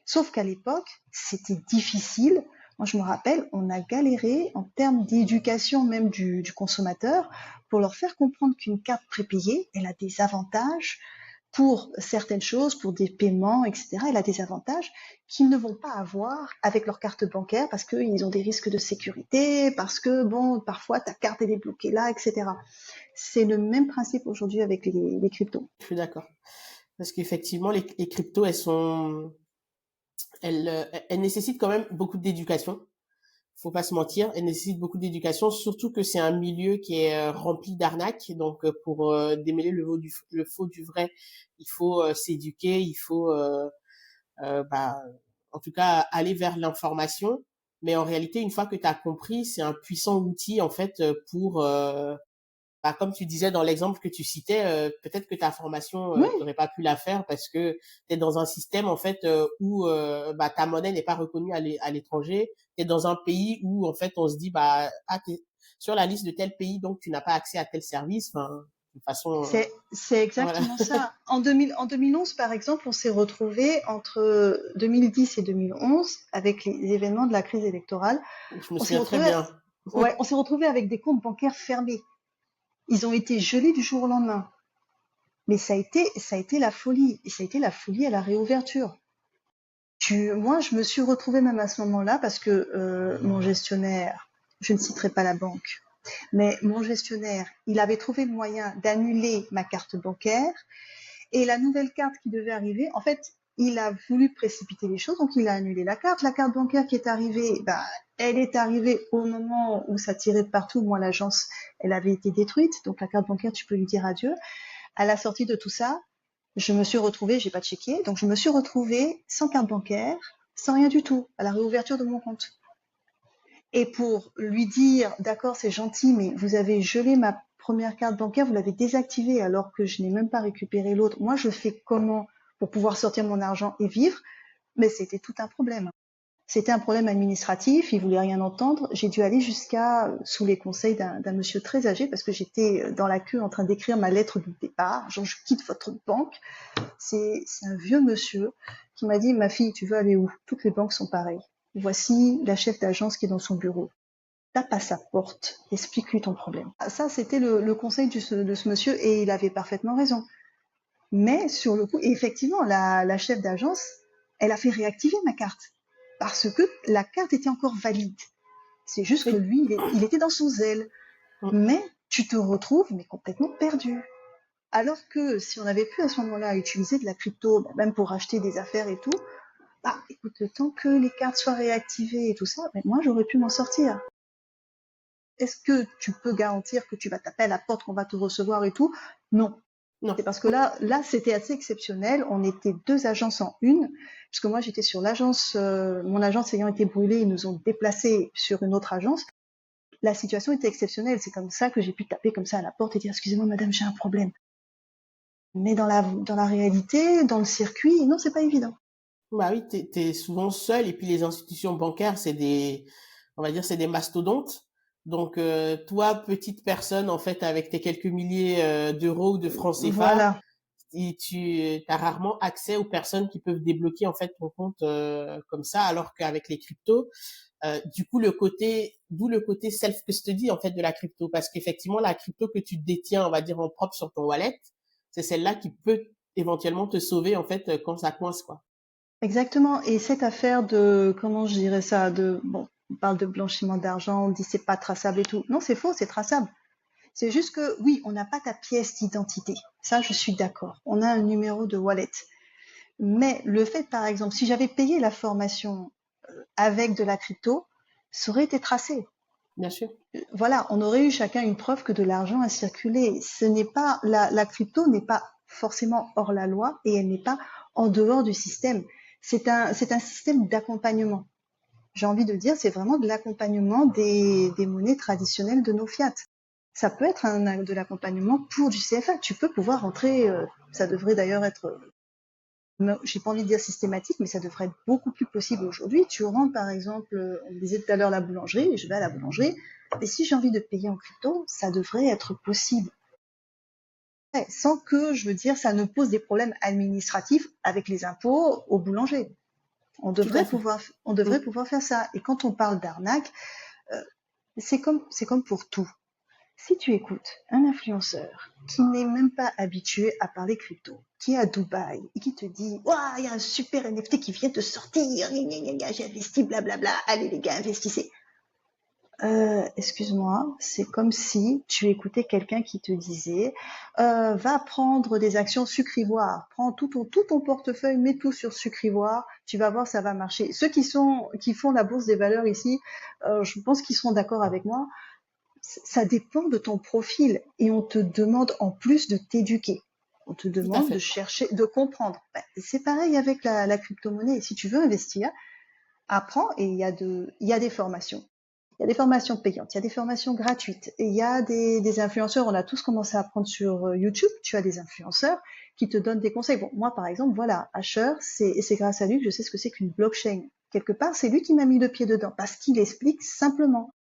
Speaker 2: Sauf qu'à l'époque, c'était difficile. Moi, je me rappelle, on a galéré en termes d'éducation même du consommateur pour leur faire comprendre qu'une carte prépayée, elle a des avantages pour certaines choses, pour des paiements, etc. Elle a des avantages qu'ils ne vont pas avoir avec leur carte bancaire parce qu'ils ont des risques de sécurité, parce que, bon, parfois ta carte elle est bloquée là, etc. C'est le même principe aujourd'hui avec les cryptos.
Speaker 1: Je suis d'accord. Parce qu'effectivement, les cryptos, elles nécessitent quand même beaucoup d'éducation. Faut pas se mentir, elles nécessitent beaucoup d'éducation, surtout que c'est un milieu qui est rempli d'arnaques. Donc, pour démêler le faux du vrai, il faut s'éduquer, il faut, bah, en tout cas, aller vers l'information. Mais en réalité, une fois que tu as compris, c'est un puissant outil en fait pour bah, comme tu disais dans l'exemple que tu citais, peut-être que ta formation,
Speaker 2: Oui,
Speaker 1: tu n'aurais pas pu la faire parce que tu es dans un système en fait où bah, ta monnaie n'est pas reconnue à l'étranger. Tu es dans un pays où en fait on se dit bah ah, t'es sur la liste de tel pays donc tu n'as pas accès à tel service. Enfin, de façon
Speaker 2: c'est
Speaker 1: voilà.
Speaker 2: exactement ça. En 2011, par exemple, on s'est retrouvé entre 2010 et 2011 avec les événements de la crise électorale.
Speaker 1: Je me
Speaker 2: On s'est
Speaker 1: souviens très
Speaker 2: retrouvé,
Speaker 1: bien.
Speaker 2: ouais, on s'est retrouvé avec des comptes bancaires fermés. Ils ont été gelés du jour au lendemain. Mais ça a été la folie. Et ça a été la folie à la réouverture. Moi, je me suis retrouvée même à ce moment-là parce que mon gestionnaire, je ne citerai pas la banque, mais mon gestionnaire, il avait trouvé le moyen d'annuler ma carte bancaire et la nouvelle carte qui devait arriver, en fait, il a voulu précipiter les choses, donc il a annulé la carte. La carte bancaire qui est arrivée, bah, elle est arrivée au moment où ça tirait de partout. Moi, l'agence, elle avait été détruite, donc la carte bancaire, tu peux lui dire adieu. À la sortie de tout ça, je me suis retrouvée, j'ai pas checké, donc je me suis retrouvée sans carte bancaire, sans rien du tout, à la réouverture de mon compte. Et pour lui dire, d'accord, c'est gentil, mais vous avez gelé ma première carte bancaire, vous l'avez désactivée alors que je n'ai même pas récupéré l'autre. Moi, je fais comment pour pouvoir sortir mon argent et vivre? Mais c'était tout un problème. C'était un problème administratif, il voulait rien entendre. J'ai dû aller jusqu'à sous les conseils d'un monsieur très âgé parce que j'étais dans la queue en train d'écrire ma lettre de départ. Genre, je quitte votre banque. C'est un vieux monsieur qui m'a dit, ma fille, tu veux aller où? Toutes les banques sont pareilles. Voici la chef d'agence qui est dans son bureau. Tape à sa porte, explique-lui ton problème. Ça, c'était le conseil de ce monsieur et il avait parfaitement raison. Mais sur le coup, et effectivement, la chef d'agence, elle a fait réactiver ma carte parce que la carte était encore valide. C'est juste que
Speaker 1: Oui.
Speaker 2: lui, il était dans son zèle. Mais tu te retrouves mais complètement perdu. Alors que si on avait pu à ce moment-là utiliser de la crypto, même pour acheter des affaires et tout, bah écoute, le temps que les cartes soient réactivées et tout ça, ben, moi j'aurais pu m'en sortir. Est-ce que tu peux garantir que tu vas taper à la porte, qu'on va te recevoir et tout? Non.
Speaker 1: Non.
Speaker 2: C'est parce que là, c'était assez exceptionnel. On était deux agences en une, puisque moi, j'étais sur l'agence, mon agence ayant été brûlée, ils nous ont déplacés sur une autre agence. La situation était exceptionnelle. C'est comme ça que j'ai pu taper comme ça à la porte et dire, excusez-moi, madame, j'ai un problème. Mais dans la réalité, dans le circuit, non, c'est pas évident.
Speaker 1: Bah oui, t'es souvent seul et puis les institutions bancaires, on va dire, c'est des mastodontes. Donc, toi, petite personne, en fait, avec tes quelques milliers d'euros ou de francs CFA,
Speaker 2: Voilà.
Speaker 1: et tu as rarement accès aux personnes qui peuvent débloquer, en fait, ton compte comme ça, alors qu'avec les cryptos, du coup, d'où le côté self-custody, en fait, de la crypto. Parce qu'effectivement, la crypto que tu détiens, on va dire, en propre sur ton wallet, c'est celle-là qui peut éventuellement te sauver, en fait, quand ça coince, quoi.
Speaker 2: Exactement. Et cette affaire de, comment je dirais ça, bon, on parle de blanchiment d'argent, on dit c'est pas traçable et tout. Non, c'est faux, c'est traçable. C'est juste que, oui, on n'a pas ta pièce d'identité. Ça, je suis d'accord. On a un numéro de wallet. Mais le fait, par exemple, si j'avais payé la formation avec de la crypto, ça aurait été tracé.
Speaker 1: Bien sûr.
Speaker 2: Voilà, on aurait eu chacun une preuve que de l'argent a circulé. Ce n'est pas, la crypto n'est pas forcément hors la loi et elle n'est pas en dehors du système. C'est un système d'accompagnement. J'ai envie de dire, c'est vraiment de l'accompagnement des monnaies traditionnelles de nos fiat. Ça peut être de l'accompagnement pour du CFA. Tu peux pouvoir rentrer, ça devrait d'ailleurs être, j'ai pas envie de dire systématique, mais ça devrait être beaucoup plus possible aujourd'hui. Tu rentres par exemple, on disait tout à l'heure la boulangerie, je vais à la boulangerie, et si j'ai envie de payer en crypto, ça devrait être possible. Ouais, sans que, je veux dire, ça ne pose des problèmes administratifs avec les impôts au boulanger. On
Speaker 1: Tout à
Speaker 2: devrait
Speaker 1: fait.
Speaker 2: pouvoir, on
Speaker 1: Mm.
Speaker 2: devrait pouvoir faire ça. Et quand on parle d'arnaque, euh, c'est comme pour tout. Si tu écoutes un influenceur qui n'est même pas habitué à parler crypto, qui est à Dubaï et qui te dit waouh, il y a un super NFT qui vient de sortir, j'ai investi, blablabla, allez les gars, investissez. Excuse-moi, c'est comme si tu écoutais quelqu'un qui te disait va prendre des actions sucrivoires, prends tout ton portefeuille, mets tout sur sucrivoire, tu vas voir, ça va marcher. Ceux qui font la bourse des valeurs ici, je pense qu'ils seront d'accord avec moi, ça dépend de ton profil et on te demande en plus de t'éduquer. On te
Speaker 1: Tout à
Speaker 2: demande de
Speaker 1: fait.
Speaker 2: chercher, de comprendre. Ben, c'est pareil avec la crypto-monnaie. Si tu veux investir, apprends et il y a des formations. Il y a des formations payantes, il y a des formations gratuites et il y a des influenceurs. On a tous commencé à apprendre sur YouTube. Tu as des influenceurs qui te donnent des conseils. Bon, moi, par exemple, voilà, Asher, c'est grâce à lui que je sais ce que c'est qu'une blockchain. Quelque part, c'est lui qui m'a mis le pied dedans parce qu'il explique simplement.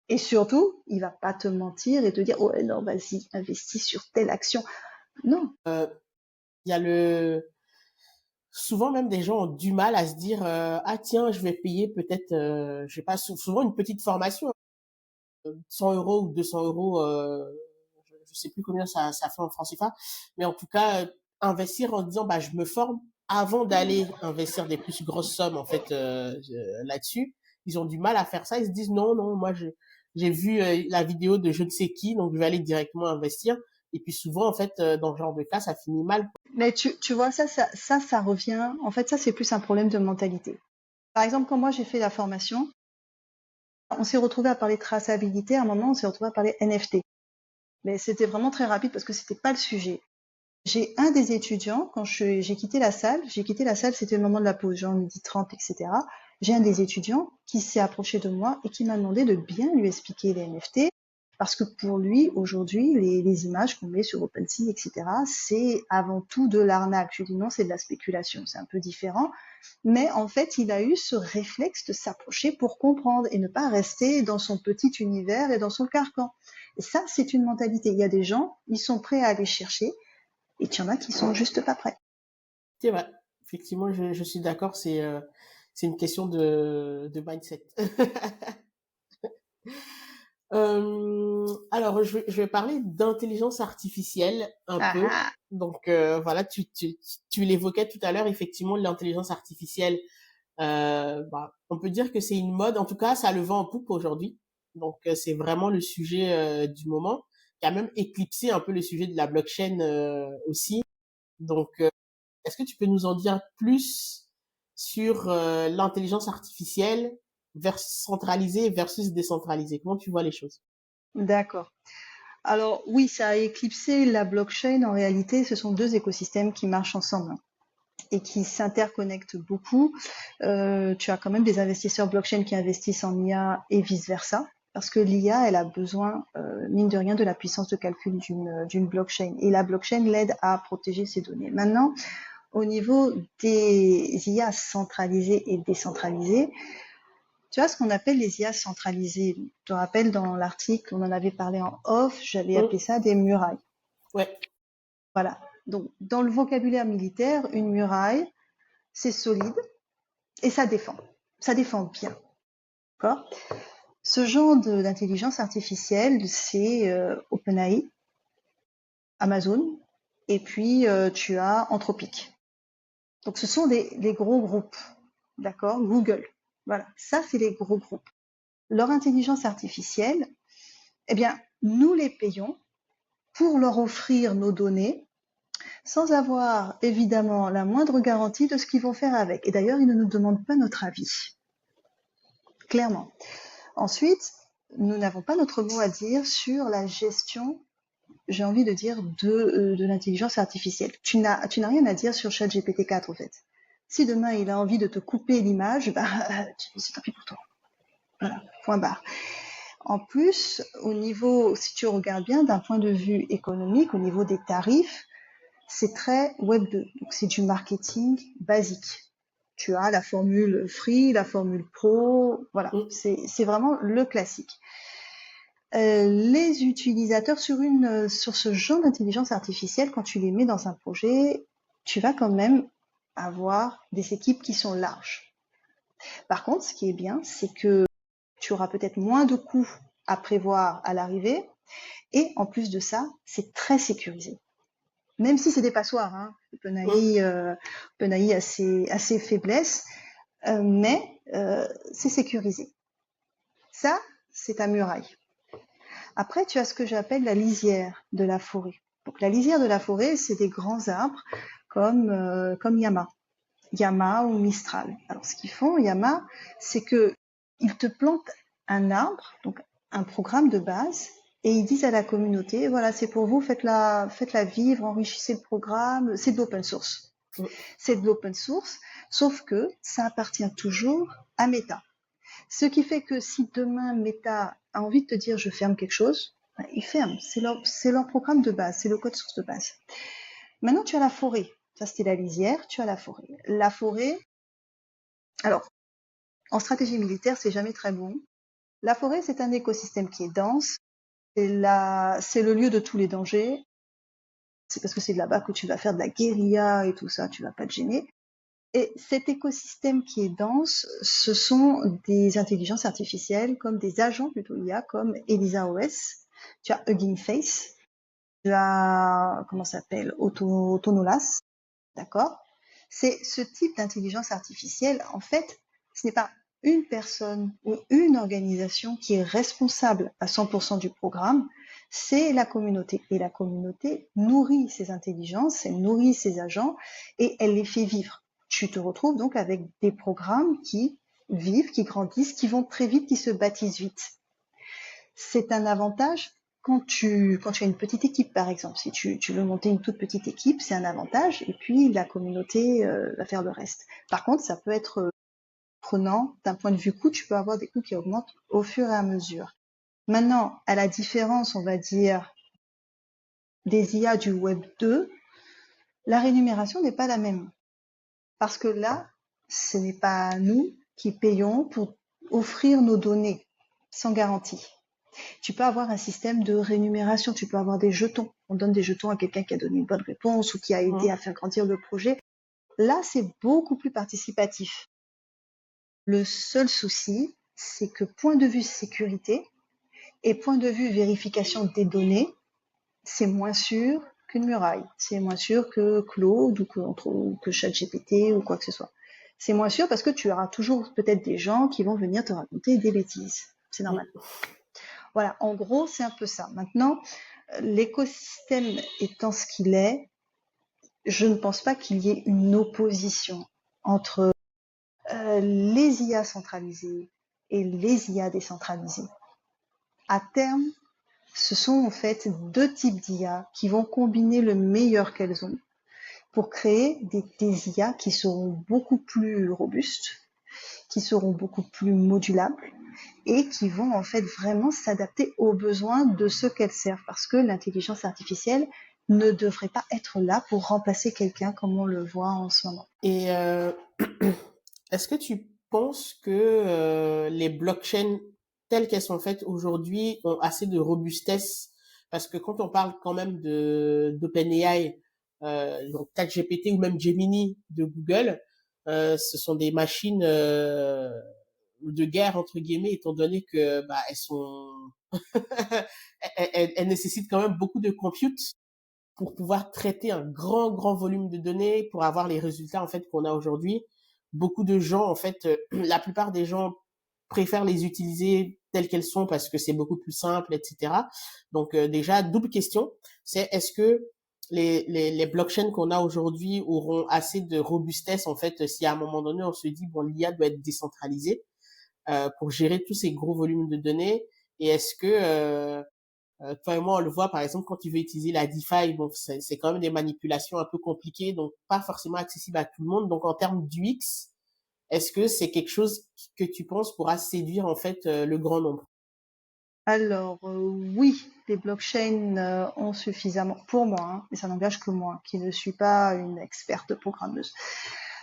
Speaker 2: Et surtout, il va pas te mentir et te dire, oh non, vas-y, investis sur telle action. Non.
Speaker 1: Il y a souvent même des gens ont du mal à se dire, ah tiens, je vais payer peut-être, je sais pas, souvent une petite formation, 100 euros ou 200 euros, je sais plus combien ça fait en francs CFA, mais en tout cas, investir en se disant, bah, je me forme avant d'aller investir des plus grosses sommes, en fait, là-dessus. Ils ont du mal à faire ça. Ils se disent, non, non, moi, j'ai vu la vidéo de je ne sais qui, donc je vais aller directement investir. Et puis souvent, en fait, dans ce genre de cas, ça finit mal.
Speaker 2: Mais tu vois, ça revient. En fait, ça, c'est plus un problème de mentalité. Par exemple, quand moi j'ai fait la formation, on s'est retrouvé à parler traçabilité. À un moment, on s'est retrouvé à parler NFT. Mais c'était vraiment très rapide parce que c'était pas le sujet. J'ai un des étudiants, quand j'ai quitté la salle, c'était le moment de la pause, genre midi 30, etc. J'ai un des étudiants qui s'est approché de moi et qui m'a demandé de bien lui expliquer les NFT, parce que pour lui, aujourd'hui, les images qu'on met sur OpenSea, etc., c'est avant tout de l'arnaque. Je lui dis non, c'est de la spéculation, c'est un peu différent. Mais en fait, il a eu ce réflexe de s'approcher pour comprendre et ne pas rester dans son petit univers et dans son carcan. Et ça, c'est une mentalité. Il y a des gens, ils sont prêts à aller chercher, et il y en a qui sont juste pas prêts.
Speaker 1: C'est vrai. Effectivement, je suis d'accord, c'est une question de mindset. Alors, je vais parler d'intelligence artificielle un
Speaker 2: Ah
Speaker 1: peu.
Speaker 2: ah.
Speaker 1: Donc, voilà, tu l'évoquais tout à l'heure, effectivement, l'intelligence artificielle, bah, on peut dire que c'est une mode. En tout cas, ça a le vent en poupe aujourd'hui. Donc, c'est vraiment le sujet du moment, qui a même éclipsé un peu le sujet de la blockchain aussi. Donc, est-ce que tu peux nous en dire plus sur l'intelligence artificielle centralisée versus décentralisée? Comment tu vois les choses?
Speaker 2: D'accord. Alors oui, ça a éclipsé la blockchain. En réalité, ce sont deux écosystèmes qui marchent ensemble et qui s'interconnectent beaucoup. Tu as quand même des investisseurs blockchain qui investissent en IA et vice-versa, parce que l'IA, elle a besoin, mine de rien, de la puissance de calcul d'une blockchain. Et la blockchain l'aide à protéger ses données. Maintenant, au niveau des IA centralisées et décentralisées, tu vois ce qu'on appelle les IA centralisées. Je te rappelle, dans l'article, on en avait parlé en off, j'avais appelé ça des murailles.
Speaker 1: Ouais.
Speaker 2: Voilà. Donc, dans le vocabulaire militaire, une muraille, c'est solide et ça défend. Ça défend bien. D'accord ? Ce genre d'intelligence artificielle, c'est OpenAI, Amazon, et puis tu as Anthropic. Donc, ce sont les gros groupes. D'accord ? Google. Voilà. Ça, c'est les gros groupes. Leur intelligence artificielle, eh bien, nous les payons pour leur offrir nos données sans avoir évidemment la moindre garantie de ce qu'ils vont faire avec. Et d'ailleurs, ils ne nous demandent pas notre avis, clairement. Ensuite, nous n'avons pas notre mot à dire sur la gestion, j'ai envie de dire, de l'intelligence artificielle. Tu n'as rien à dire sur ChatGPT 4, en fait. Si demain il a envie de te couper l'image, bah, c'est tant pis pour toi. Voilà, point barre. En plus, au niveau, si tu regardes bien, d'un point de vue économique, au niveau des tarifs, c'est très Web 2. Donc, c'est du marketing basique. Tu as la formule free, la formule pro, voilà. C'est vraiment le classique. Les utilisateurs sur ce genre d'intelligence artificielle, quand tu les mets dans un projet, tu vas quand même avoir des équipes qui sont larges. Par contre, ce qui est bien, c'est que tu auras peut-être moins de coûts à prévoir à l'arrivée, et en plus de ça, c'est très sécurisé. Même si c'est des passoires, hein. OpenAI a ses faiblesses, mais c'est sécurisé. Ça, c'est ta muraille. Après, tu as ce que j'appelle la lisière de la forêt. Donc, la lisière de la forêt, c'est des grands arbres comme Yama ou Mistral. Alors, ce qu'ils font, Yama, c'est que ils te plantent un arbre, donc un programme de base, et ils disent à la communauté, voilà, c'est pour vous, faites-la vivre, enrichissez le programme, c'est de l'open source. C'est de l'open source, sauf que ça appartient toujours à Meta. Ce qui fait que si demain Meta a envie de te dire je ferme quelque chose, ben, ils ferment. C'est leur programme de base, c'est le code source de base. Maintenant, tu as la forêt. Ça, c'était la lisière, tu as la forêt. La forêt, alors, en stratégie militaire, c'est jamais très bon. La forêt, c'est un écosystème qui est dense. C'est le lieu de tous les dangers. C'est parce que c'est là-bas que tu vas faire de la guérilla et tout ça, tu vas pas te gêner. Et cet écosystème qui est dense, ce sont des intelligences artificielles comme des agents plutôt IA comme ElisaOS. Tu as Hugging Face, tu as, comment ça s'appelle, Autonolas, d'accord? C'est ce type d'intelligence artificielle, en fait, ce n'est pas une personne ou une organisation qui est responsable à 100% du programme, c'est la communauté. Et la communauté nourrit ces intelligences, elle nourrit ces agents et elle les fait vivre. Tu te retrouves donc avec des programmes qui vivent, qui grandissent, qui vont très vite, qui se bâtissent vite. C'est un avantage quand tu as une petite équipe, par exemple. Si tu veux monter une toute petite équipe, c'est un avantage, et puis la communauté va faire le reste. Par contre, ça peut être prenant d'un point de vue coût, tu peux avoir des coûts qui augmentent au fur et à mesure. Maintenant, à la différence, on va dire, des IA du Web 2, la rémunération n'est pas la même. Parce que là, ce n'est pas nous qui payons pour offrir nos données sans garantie. Tu peux avoir un système de rémunération, tu peux avoir des jetons. On donne des jetons à quelqu'un qui a donné une bonne réponse ou qui a aidé à faire grandir le projet. Là, c'est beaucoup plus participatif. Le seul souci, c'est que point de vue sécurité et point de vue vérification des données, c'est moins sûr qu'une muraille. C'est moins sûr que Claude ou que ChatGPT ou quoi que ce soit. C'est moins sûr parce que tu auras toujours peut-être des gens qui vont venir te raconter des bêtises. C'est normal. Voilà, en gros, c'est un peu ça. Maintenant, l'écosystème étant ce qu'il est, je ne pense pas qu'il y ait une opposition entre les IA centralisées et les IA décentralisées. À terme, Ce sont en fait deux types d'IA qui vont combiner le meilleur qu'elles ont pour créer des IA qui seront beaucoup plus robustes, qui seront beaucoup plus modulables et qui vont en fait vraiment s'adapter aux besoins de ceux qu'elles servent. Parce que l'intelligence artificielle ne devrait pas être là pour remplacer quelqu'un comme on le voit en ce moment.
Speaker 1: Et est-ce que tu penses que les blockchains telles qu'elles sont faites aujourd'hui ont assez de robustesse? Parce que quand on parle quand même de d'OpenAI, donc ChatGPT ou même Gemini de Google, ce sont des machines de guerre entre guillemets, étant donné que bah, elles sont elles nécessitent quand même beaucoup de compute pour pouvoir traiter un grand volume de données, pour avoir les résultats en fait qu'on a aujourd'hui. Beaucoup de gens, en fait, la plupart des gens préfèrent les utiliser telles qu'elles sont parce que c'est beaucoup plus simple, etc. Donc déjà, double question, c'est est-ce que les blockchains qu'on a aujourd'hui auront assez de robustesse en fait si à un moment donné on se dit bon l'IA doit être décentralisée pour gérer tous ces gros volumes de données et est-ce que toi et moi, on le voit, par exemple, quand tu veux utiliser la DeFi, bon, c'est quand même des manipulations un peu compliquées, donc pas forcément accessible à tout le monde. Donc, en termes d'UX, est-ce que c'est quelque chose que tu penses pourra séduire, en fait, le grand nombre?
Speaker 2: Alors oui, les blockchains ont suffisamment, pour moi, hein, et ça n'engage que moi, qui ne suis pas une experte programmeuse.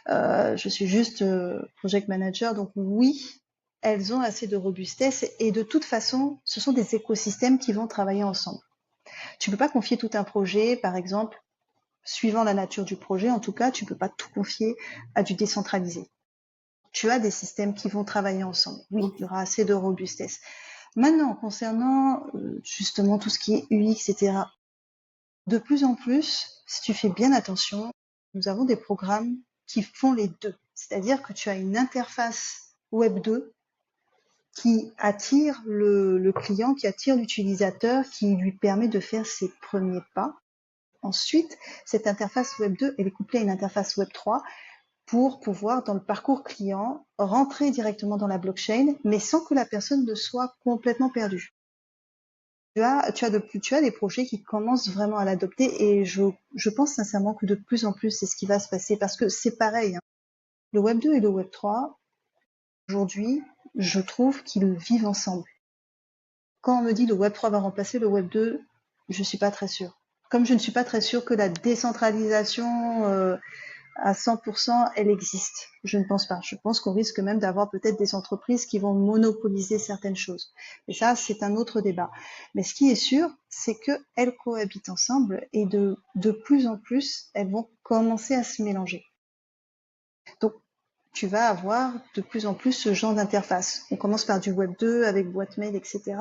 Speaker 2: Je suis juste project manager, donc oui, elles ont assez de robustesse et de toute façon, ce sont des écosystèmes qui vont travailler ensemble. Tu peux pas confier tout un projet, par exemple, suivant la nature du projet, en tout cas, tu peux pas tout confier à du décentralisé. Tu as des systèmes qui vont travailler ensemble. Oui, il y aura assez de robustesse. Maintenant, concernant justement tout ce qui est UX, etc., de plus en plus, si tu fais bien attention, nous avons des programmes qui font les deux. C'est-à-dire que tu as une interface Web 2 qui attire le client, qui attire l'utilisateur, qui lui permet de faire ses premiers pas. Ensuite, cette interface Web 2, elle est couplée à une interface Web 3 pour pouvoir, dans le parcours client, rentrer directement dans la blockchain, mais sans que la personne ne soit complètement perdue. Tu as des projets qui commencent vraiment à l'adopter et je pense sincèrement que de plus en plus, c'est ce qui va se passer parce que c'est pareil, hein. Le Web 2 et le Web 3, aujourd'hui, je trouve qu'ils vivent ensemble. Quand on me dit le Web 3 va remplacer le Web 2, je suis pas très sûre. Comme je ne suis pas très sûre que la décentralisation à 100%, elle existe. Je ne pense pas. Je pense qu'on risque même d'avoir peut-être des entreprises qui vont monopoliser certaines choses. Et ça, c'est un autre débat. Mais ce qui est sûr, c'est qu'elles cohabitent ensemble et de plus en plus, elles vont commencer à se mélanger. Donc, tu vas avoir de plus en plus ce genre d'interface. On commence par du Web 2 avec boîte mail, etc.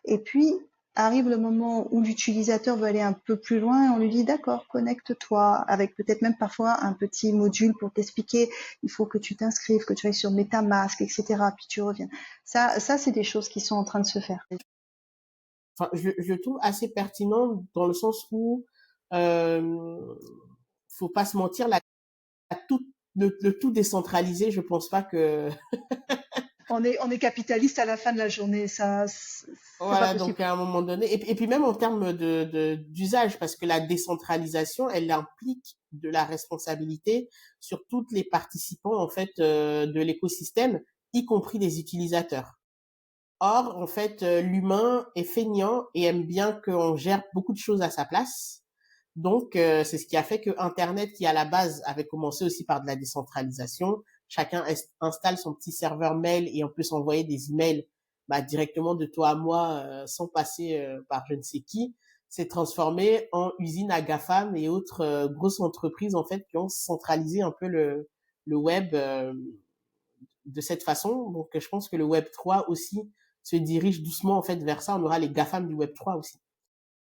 Speaker 2: Et puis, arrive le moment où l'utilisateur veut aller un peu plus loin et on lui dit d'accord, connecte-toi avec peut-être même parfois un petit module pour t'expliquer il faut que tu t'inscrives, que tu ailles sur MetaMask, etc. Puis tu reviens. Ça c'est des choses qui sont en train de se faire.
Speaker 1: Enfin, je le trouve assez pertinent dans le sens où, euh, faut pas se mentir, tout, le tout décentralisé, je pense pas que
Speaker 2: On est capitaliste à la fin de la journée, ça c'est pas
Speaker 1: voilà,
Speaker 2: possible.
Speaker 1: donc à un moment donné, et puis même en termes d'usage, parce que la décentralisation, elle implique de la responsabilité sur toutes les participants en fait de l'écosystème, y compris les utilisateurs. Or, en fait, l'humain est feignant et aime bien qu'on gère beaucoup de choses à sa place. Donc, c'est ce qui a fait que Internet, qui à la base avait commencé aussi par de la décentralisation, chacun installe son petit serveur mail et on peut s'envoyer des emails bah, directement de toi à moi sans passer par je ne sais qui, s'est transformé en usine à GAFAM et autres grosses entreprises en fait qui ont centralisé un peu le web de cette façon. Donc, je pense que le Web 3 aussi se dirige doucement en fait vers ça. On aura les GAFAM du Web 3 aussi.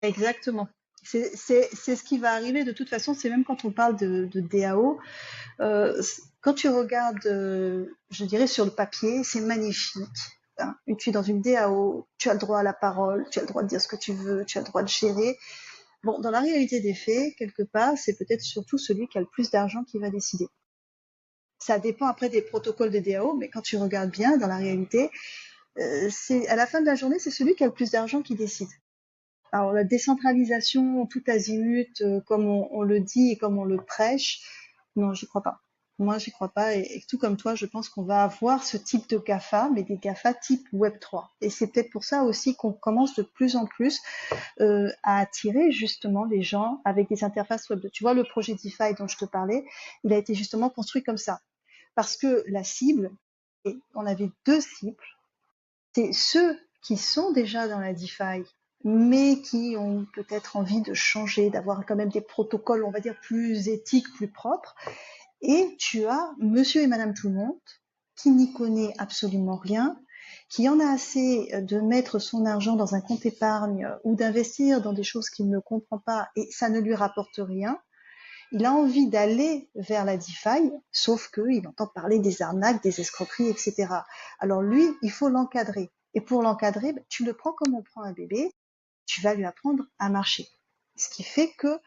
Speaker 2: Exactement. C'est ce qui va arriver de toute façon, c'est même quand on parle de DAO, quand tu regardes, je dirais sur le papier, c'est magnifique, hein. Tu es dans une DAO, tu as le droit à la parole, tu as le droit de dire ce que tu veux, tu as le droit de gérer. Bon, dans la réalité des faits, quelque part, c'est peut-être surtout celui qui a le plus d'argent qui va décider. Ça dépend après des protocoles des DAO, mais quand tu regardes bien, dans la réalité, c'est à la fin de la journée, c'est celui qui a le plus d'argent qui décide. Alors la décentralisation tout azimut, comme on le dit et comme on le prêche, non, j'y crois pas. Moi, j'y crois pas. Et tout comme toi, je pense qu'on va avoir ce type de GAFA, mais des GAFA type Web3. Et c'est peut-être pour ça aussi qu'on commence de plus en plus à attirer justement les gens avec des interfaces Web2. Tu vois, le projet DeFi dont je te parlais, il a été justement construit comme ça. Parce que la cible, et on avait deux cibles, c'est ceux qui sont déjà dans la DeFi, mais qui ont peut-être envie de changer, d'avoir quand même des protocoles, on va dire, plus éthiques, plus propres. Et tu as monsieur et madame tout le monde, qui n'y connaît absolument rien, qui en a assez de mettre son argent dans un compte épargne ou d'investir dans des choses qu'il ne comprend pas et ça ne lui rapporte rien. Il a envie d'aller vers la DeFi, sauf qu'il entend parler des arnaques, des escroqueries, etc. Alors lui, il faut l'encadrer. Et pour l'encadrer, tu le prends comme on prend un bébé, tu vas lui apprendre à marcher. Ce qui fait que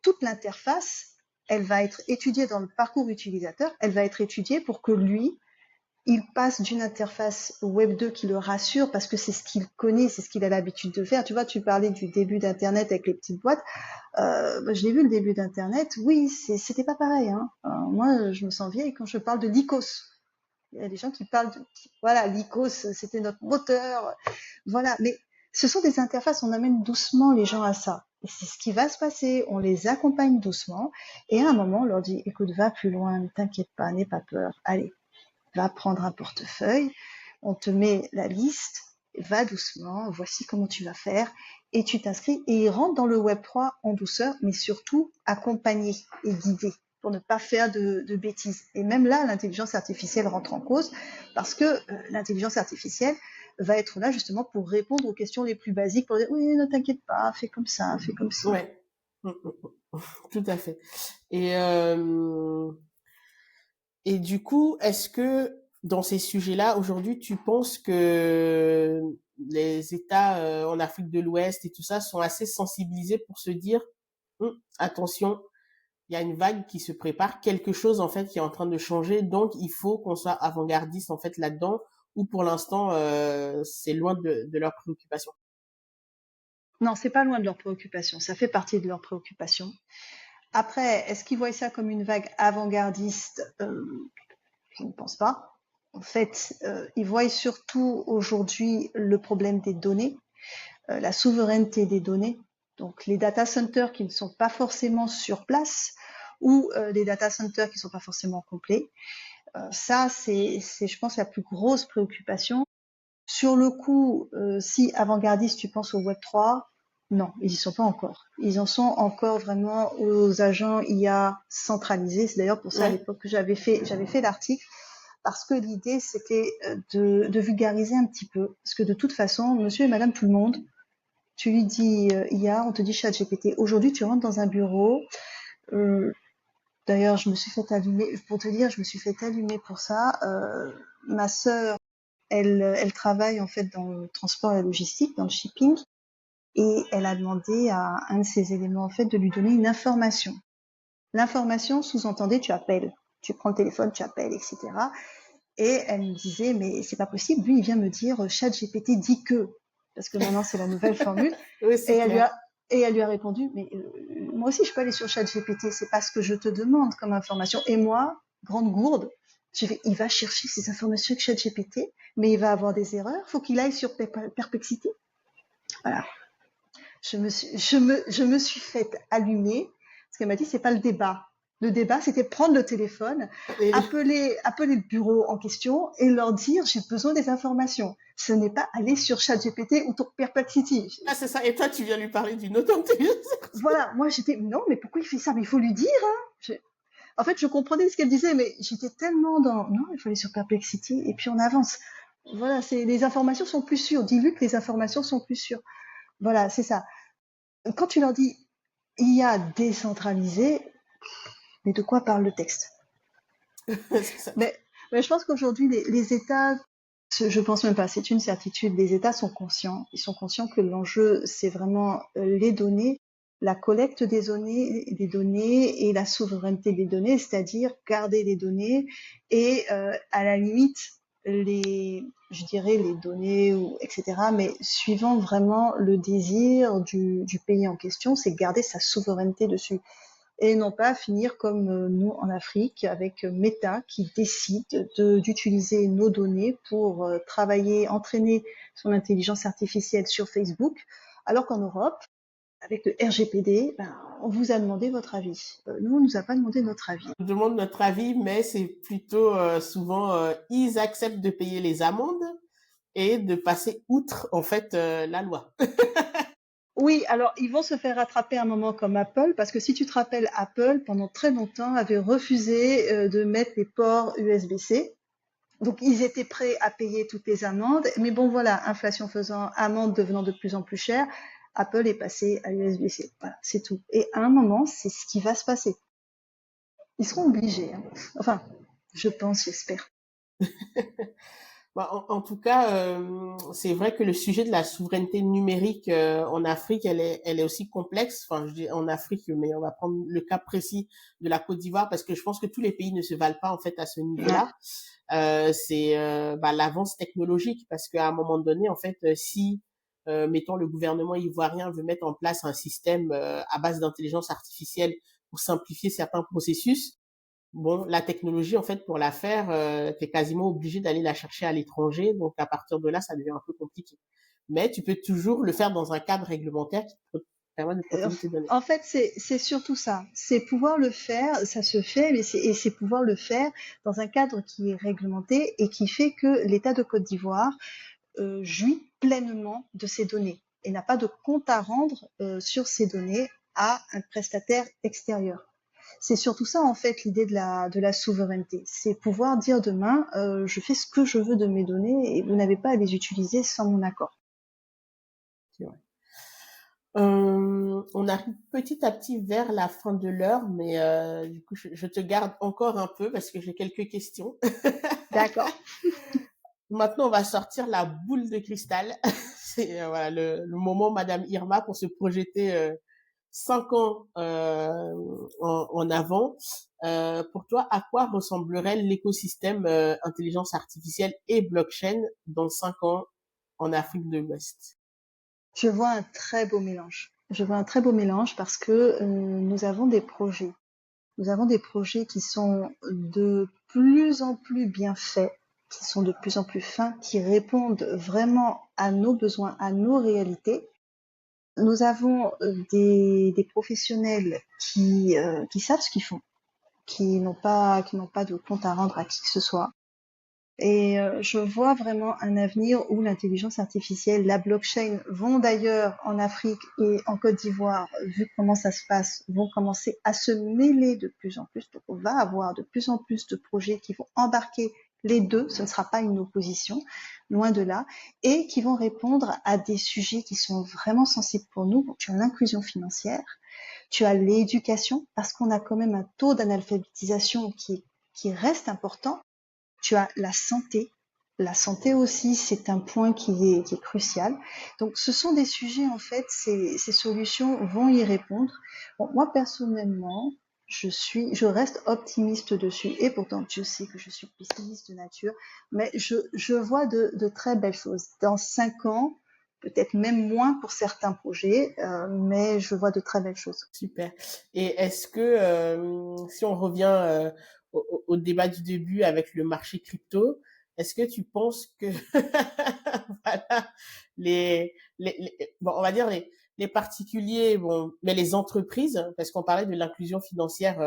Speaker 2: toute l'interface, elle va être étudiée dans le parcours utilisateur, elle va être étudiée pour que lui, il passe d'une interface Web 2 qui le rassure parce que c'est ce qu'il connaît, c'est ce qu'il a l'habitude de faire. Tu vois, tu parlais du début d'Internet avec les petites boîtes. Je l'ai vu le début d'Internet. Oui, c'était pas pareil. Hein. Moi, je me sens vieille quand je parle de l'ICOS. Il y a des gens qui parlent de, voilà, l'ICOS, c'était notre moteur. Voilà. Mais ce sont des interfaces, on amène doucement les gens à ça. Et c'est ce qui va se passer. On les accompagne doucement. Et à un moment, on leur dit, écoute, va plus loin, ne t'inquiète pas, n'aie pas peur. Allez, va prendre un portefeuille, on te met la liste, va doucement, voici comment tu vas faire, et tu t'inscris, et il rentre dans le Web3 en douceur, mais surtout accompagné et guidé pour ne pas faire de bêtises. Et même là, l'intelligence artificielle rentre en cause, parce que l'intelligence artificielle va être là justement pour répondre aux questions les plus basiques, pour dire oui, ne t'inquiète pas, fais comme ça, fais comme ci.
Speaker 1: Ouais, tout à fait. Et, et du coup, est-ce que dans ces sujets-là, aujourd'hui, tu penses que les États en Afrique de l'Ouest et tout ça sont assez sensibilisés pour se dire, attention, il y a une vague qui se prépare, quelque chose en fait qui est en train de changer, donc il faut qu'on soit avant-gardiste en fait là-dedans, ou pour l'instant c'est loin de leurs préoccupations.
Speaker 2: Non, c'est pas loin de leurs préoccupations, ça fait partie de leurs préoccupations. Après, est-ce qu'ils voient ça comme une vague avant-gardiste? Je ne pense pas. En fait, ils voient surtout aujourd'hui le problème des données, la souveraineté des données. Donc, les data centers qui ne sont pas forcément sur place ou les data centers qui ne sont pas forcément complets. Ça, c'est, je pense, la plus grosse préoccupation. Sur le coup, si avant-gardiste, tu penses au Web3, non, ils y sont pas encore. Ils en sont encore vraiment aux agents IA centralisés. C'est d'ailleurs pour ça à
Speaker 1: Ouais,
Speaker 2: l'époque que j'avais fait l'article, parce que l'idée c'était de vulgariser un petit peu. Parce que de toute façon, monsieur et madame tout le monde, tu lui dis IA, on te dit ChatGPT. Aujourd'hui, tu rentres dans un bureau. Euh, D'ailleurs, je me suis fait allumer, pour te dire, je me suis fait allumer pour ça. Ma sœur, elle travaille en fait dans le transport et la logistique, dans le shipping, et elle a demandé à un de ses éléments en fait de lui donner une information. L'information sous-entendait tu appelles, tu prends le téléphone, tu appelles, etc. Et elle me disait mais c'est pas possible, lui il vient me dire ChatGPT dit que, parce que maintenant c'est la nouvelle formule,
Speaker 1: oui,
Speaker 2: et
Speaker 1: c'est
Speaker 2: elle lui
Speaker 1: clair.
Speaker 2: a et elle lui a répondu mais moi aussi je peux aller sur ChatGPT, c'est pas ce que je te demande comme information. Et moi, grande gourde, j'ai fait il va chercher ces informations avec ChatGPT, mais il va avoir des erreurs, faut qu'il aille sur Perplexity. Voilà. Je me suis fait allumer parce qu'elle m'a dit c'est pas le débat. Le débat, c'était prendre le téléphone,
Speaker 1: Et,
Speaker 2: appeler le bureau en question et leur dire j'ai besoin des informations. Ce n'est pas aller sur ChatGPT ou sur Perplexity.
Speaker 1: ah, c'est ça. Et toi, tu viens lui parler d'une autre intelligence.
Speaker 2: Voilà, moi j'étais non, mais pourquoi il fait ça? Mais il faut lui dire. Hein. En fait, je comprenais ce qu'elle disait, mais j'étais tellement dans non, il faut aller sur Perplexity et puis on avance. Voilà, c'est les informations sont plus sûres. Dis-lui que les informations sont plus sûres. Voilà, c'est ça. Quand tu leur dis IA décentralisé, mais de quoi parle le texte?
Speaker 1: c'est ça.
Speaker 2: mais, mais je pense qu'aujourd'hui, les États, je pense même pas, c'est une certitude, les États sont conscients. Ils sont conscients que l'enjeu, c'est vraiment les données, la collecte des données et la souveraineté des données, c'est-à-dire garder les données et à la limite je dirais les données, etc., mais suivant vraiment le désir du pays en question, c'est garder sa souveraineté dessus. Et non pas finir comme nous en Afrique avec Meta qui décide d'utiliser nos données pour travailler, entraîner son intelligence artificielle sur Facebook, alors qu'en Europe, avec le RGPD, on vous a demandé votre avis. Nous, on nous a pas demandé notre avis.
Speaker 1: On demande notre avis, mais c'est plutôt souvent, ils acceptent de payer les amendes et de passer outre, en fait, la loi.
Speaker 2: Oui, alors ils vont se faire rattraper un moment comme Apple, parce que si tu te rappelles, Apple, pendant très longtemps, avait refusé de mettre les ports USB-C. Donc ils étaient prêts à payer toutes les amendes, mais bon voilà, inflation faisant, amendes devenant de plus en plus chères, Apple est passé à USB-C. Voilà, c'est tout. Et à un moment, c'est ce qui va se passer. Ils seront obligés. Hein. Enfin, je pense, j'espère.
Speaker 1: Bah, en tout cas, c'est vrai que le sujet de la souveraineté numérique en Afrique, elle est aussi complexe. Enfin, je dis en Afrique, mais on va prendre le cas précis de la Côte d'Ivoire parce que je pense que tous les pays ne se valent pas en fait à ce
Speaker 2: Ouais.
Speaker 1: niveau-là. C'est bah, l'avance technologique parce qu'à un moment donné, en fait, si mettons le gouvernement ivoirien veut mettre en place un système à base d'intelligence artificielle pour simplifier certains processus, bon, la technologie, en fait, pour la faire, tu es quasiment obligé d'aller la chercher à l'étranger. Donc, à partir de là, ça devient un peu compliqué. Mais tu peux toujours le faire dans un cadre réglementaire qui te permet de
Speaker 2: Euh,
Speaker 1: protéger tes données.
Speaker 2: En fait, c'est surtout ça. C'est pouvoir le faire, ça se fait, mais c'est pouvoir le faire dans un cadre qui est réglementé et qui fait que l'État de Côte d'Ivoire jouit pleinement de ces données et n'a pas de compte à rendre sur ces données à un prestataire extérieur. C'est surtout ça en fait l'idée de la souveraineté. C'est pouvoir dire demain, je fais ce que je veux de mes données et vous n'avez pas à les utiliser sans mon accord.
Speaker 1: C'est vrai. On arrive petit à petit vers la fin de l'heure, mais du coup, je te garde encore un peu parce que j'ai quelques questions.
Speaker 2: D'accord.
Speaker 1: Maintenant, on va sortir la boule de cristal. C'est voilà, le moment, Madame Irma, pour se projeter 5 ans en avant. Pour toi, à quoi ressemblerait l'écosystème intelligence artificielle et blockchain dans 5 ans en Afrique de l'Ouest?
Speaker 2: Je vois un très beau mélange. Je vois un très beau mélange parce que nous avons des projets. Nous avons des projets qui sont de plus en plus bien faits, qui sont de plus en plus fins, qui répondent vraiment à nos besoins, à nos réalités. Nous avons des professionnels qui savent ce qu'ils font, qui n'ont pas de compte à rendre à qui que ce soit. Et je vois vraiment un avenir où l'intelligence artificielle, la blockchain vont d'ailleurs en Afrique et en Côte d'Ivoire, vu comment ça se passe, vont commencer à se mêler de plus en plus. Donc on va avoir de plus en plus de projets qui vont embarquer les deux, ce ne sera pas une opposition, loin de là, et qui vont répondre à des sujets qui sont vraiment sensibles pour nous. Donc, tu as l'inclusion financière, tu as l'éducation, parce qu'on a quand même un taux d'analphabétisation qui reste important. Tu as la santé. La santé aussi, c'est un point qui est crucial. Donc, ce sont des sujets, en fait, ces solutions vont y répondre. Bon, moi, personnellement, je reste optimiste dessus. Et pourtant, Dieu sait que je suis pessimiste de nature. Mais je vois de très belles choses. Dans 5 ans, peut-être même moins pour certains projets, mais je vois de très belles choses.
Speaker 1: Super. Et est-ce que, si on revient au débat du début avec le marché crypto, est-ce que tu penses que voilà, bon, on va dire les particuliers, bon, mais les entreprises, parce qu'on parlait de l'inclusion financière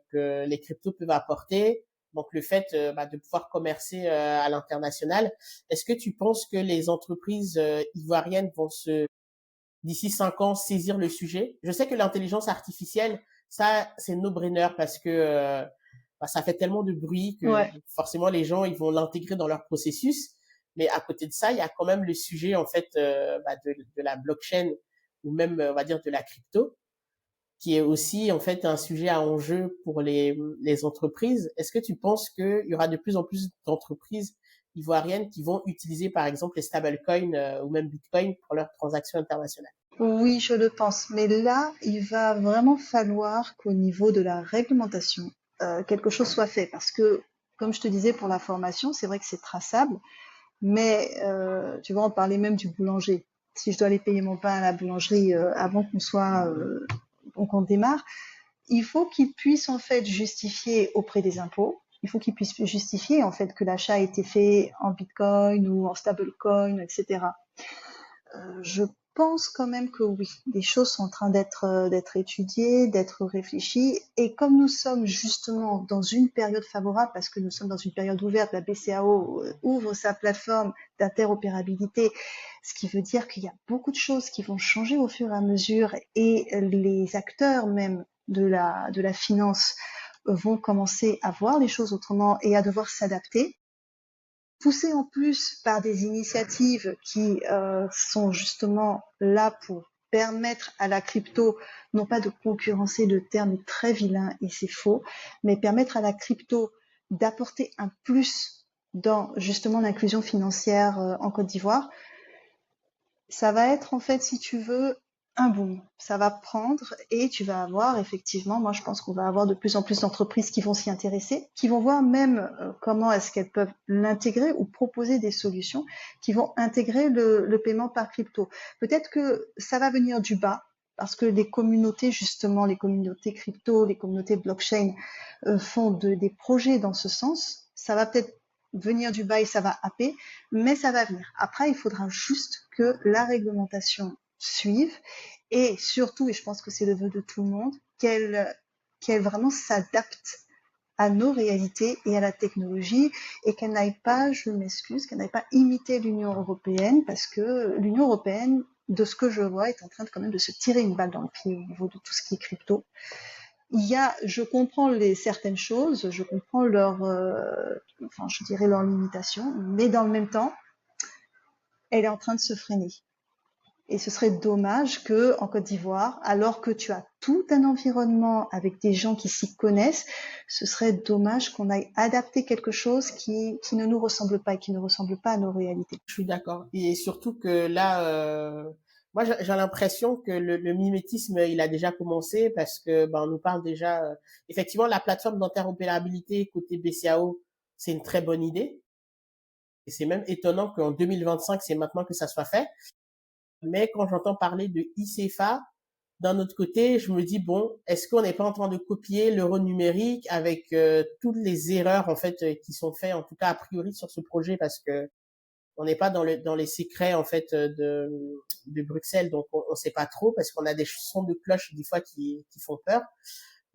Speaker 1: que les cryptos peuvent apporter, donc le fait bah, de pouvoir commercer à l'international, est-ce que tu penses que les entreprises ivoiriennes vont se d'ici 5 ans saisir le sujet? Je sais que l'intelligence artificielle, ça, c'est no-brainer parce que bah, ça fait tellement de bruit que
Speaker 2: Ouais.
Speaker 1: forcément les gens ils vont l'intégrer dans leur processus. Mais à côté de ça, il y a quand même le sujet en fait bah, de la blockchain ou même on va dire de la crypto qui est aussi en fait un sujet à enjeu pour les entreprises. Est-ce que tu penses qu'il y aura de plus en plus d'entreprises ivoiriennes qui vont utiliser par exemple les stablecoins ou même Bitcoin pour leurs transactions internationales?
Speaker 2: Oui, je le pense. Mais là, il va vraiment falloir qu'au niveau de la réglementation, quelque chose soit fait. Parce que comme je te disais pour la formation, c'est vrai que c'est traçable, mais tu vois, on parlait même du boulanger. Si je dois aller payer mon pain à la boulangerie avant qu'on démarre, il faut qu'il puisse en fait justifier auprès des impôts. Il faut qu'il puisse justifier en fait que l'achat a été fait en Bitcoin ou en stablecoin, etc. Je pense quand même que oui, des choses sont en train d'être étudiées, d'être réfléchies. Et comme nous sommes justement dans une période favorable, parce que nous sommes dans une période ouverte, la BCAO ouvre sa plateforme d'interopérabilité, ce qui veut dire qu'il y a beaucoup de choses qui vont changer au fur et à mesure, et les acteurs même de la finance vont commencer à voir les choses autrement et à devoir s'adapter, poussé en plus par des initiatives qui sont justement là pour permettre à la crypto, non pas de concurrencer, le terme est très vilain et c'est faux, mais permettre à la crypto d'apporter un plus dans justement l'inclusion financière en Côte d'Ivoire. Ça va être en fait, si tu veux, un boom. Ça va prendre et tu vas avoir effectivement, moi je pense qu'on va avoir de plus en plus d'entreprises qui vont s'y intéresser, qui vont voir même comment est-ce qu'elles peuvent l'intégrer ou proposer des solutions qui vont intégrer le paiement par crypto. Peut-être que ça va venir du bas parce que les communautés, justement, les communautés crypto, les communautés blockchain font des projets dans ce sens. Ça va peut-être venir du bas et ça va happer, mais ça va venir. Après, il faudra juste que la réglementation suive et surtout, et je pense que c'est le vœu de tout le monde, qu'elle vraiment s'adapte à nos réalités et à la technologie et qu'elle n'aille pas, je m'excuse, qu'elle n'aille pas imiter l'Union européenne parce que l'Union européenne, de ce que je vois, est en train de quand même de se tirer une balle dans le pied au niveau de tout ce qui est crypto. Je comprends certaines choses, je comprends je dirais leurs limitations, mais dans le même temps, elle est en train de se freiner. Et ce serait dommage que, en Côte d'Ivoire, alors que tu as tout un environnement avec des gens qui s'y connaissent, ce serait dommage qu'on aille adapter quelque chose qui ne nous ressemble pas et qui ne ressemble pas à nos réalités.
Speaker 1: Je suis d'accord. Et surtout que là, moi, j'ai l'impression que le mimétisme, il a déjà commencé parce que, ben, on nous parle déjà, effectivement, la plateforme d'interopérabilité côté BCAO, c'est une très bonne idée. Et c'est même étonnant qu'en 2025, c'est maintenant que ça soit fait. Mais quand j'entends parler de ICFA, d'un autre côté, je me dis, bon, est-ce qu'on n'est pas en train de copier l'euro numérique avec toutes les erreurs, en fait, qui sont faites, en tout cas, a priori, sur ce projet, parce que on n'est pas dans les secrets en fait de Bruxelles, donc on ne sait pas trop parce qu'on a des sons de cloche des fois qui font peur.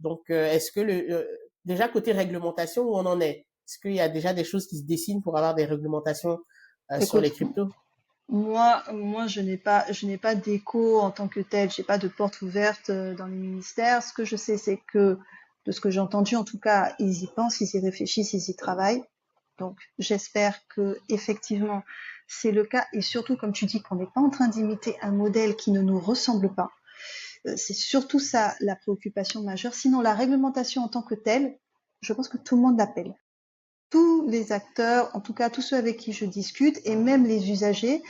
Speaker 1: Donc est-ce que déjà côté réglementation où on en est? Est-ce qu'il y a déjà des choses qui se dessinent pour avoir des réglementations sur les
Speaker 2: Écoute,
Speaker 1: cryptos?
Speaker 2: moi, je n'ai pas d'écho en tant que tel, j'ai pas de porte ouverte dans les ministères. Ce que je sais, c'est que, de ce que j'ai entendu, en tout cas, ils y pensent, ils y réfléchissent, ils y travaillent. Donc, j'espère que effectivement, c'est le cas. Et surtout, comme tu dis, qu'on n'est pas en train d'imiter un modèle qui ne nous ressemble pas. C'est surtout ça la préoccupation majeure. Sinon, la réglementation en tant que telle, je pense que tout le monde l'appelle. Tous les acteurs, en tout cas tous ceux avec qui je discute, et même les usagers,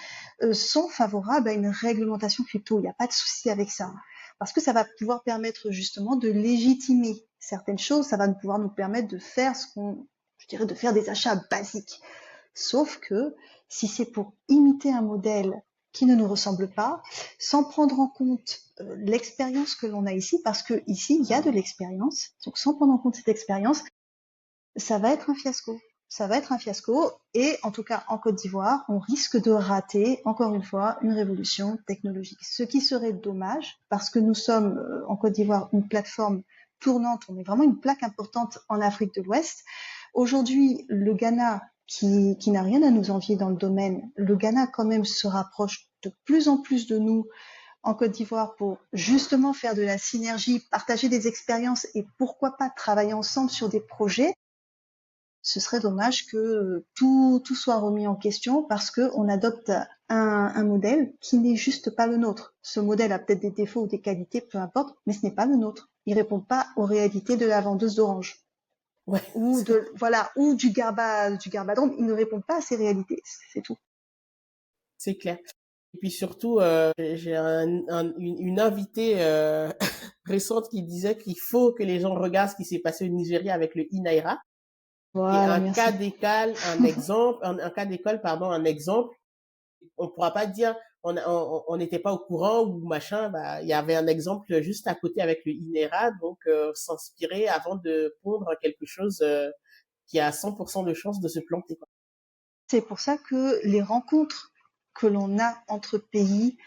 Speaker 2: sont favorables à une réglementation crypto. Il n'y a pas de souci avec ça. Parce que ça va pouvoir permettre justement de légitimer certaines choses, ça va pouvoir nous permettre de faire je dirais, de faire des achats basiques. Sauf que si c'est pour imiter un modèle qui ne nous ressemble pas, sans prendre en compte l'expérience que l'on a ici, parce que ici il y a de l'expérience, donc sans prendre en compte cette expérience, ça va être un fiasco. Ça va être un fiasco et en tout cas en Côte d'Ivoire, on risque de rater encore une fois une révolution technologique. Ce qui serait dommage parce que nous sommes en Côte d'Ivoire une plateforme tournante, on est vraiment une plaque importante en Afrique de l'Ouest. Aujourd'hui, le Ghana qui n'a rien à nous envier dans le domaine, le Ghana quand même se rapproche de plus en plus de nous en Côte d'Ivoire pour justement faire de la synergie, partager des expériences et pourquoi pas travailler ensemble sur des projets. Ce serait dommage que tout soit remis en question parce qu'on adopte un modèle qui n'est juste pas le nôtre. Ce modèle a peut-être des défauts ou des qualités, peu importe, mais ce n'est pas le nôtre. Il répond pas aux réalités de la vendeuse d'orange
Speaker 1: Ouais,
Speaker 2: ou ou du garbadon. Il ne répond pas à ces réalités. C'est tout.
Speaker 1: c'est clair. Et puis surtout, j'ai une invitée récente qui disait qu'il faut que les gens regardent ce qui s'est passé au Nigeria avec le e-Naira. Et
Speaker 2: Voilà, merci.
Speaker 1: un cas d'école, pardon, un exemple, on pourra pas dire on n'était pas au courant ou machin. Bah, il y avait un exemple juste à côté avec le INERA, donc s'inspirer avant de pondre quelque chose qui a 100% de chances de se planter, quoi.
Speaker 2: C'est pour ça que les rencontres que l'on a entre pays,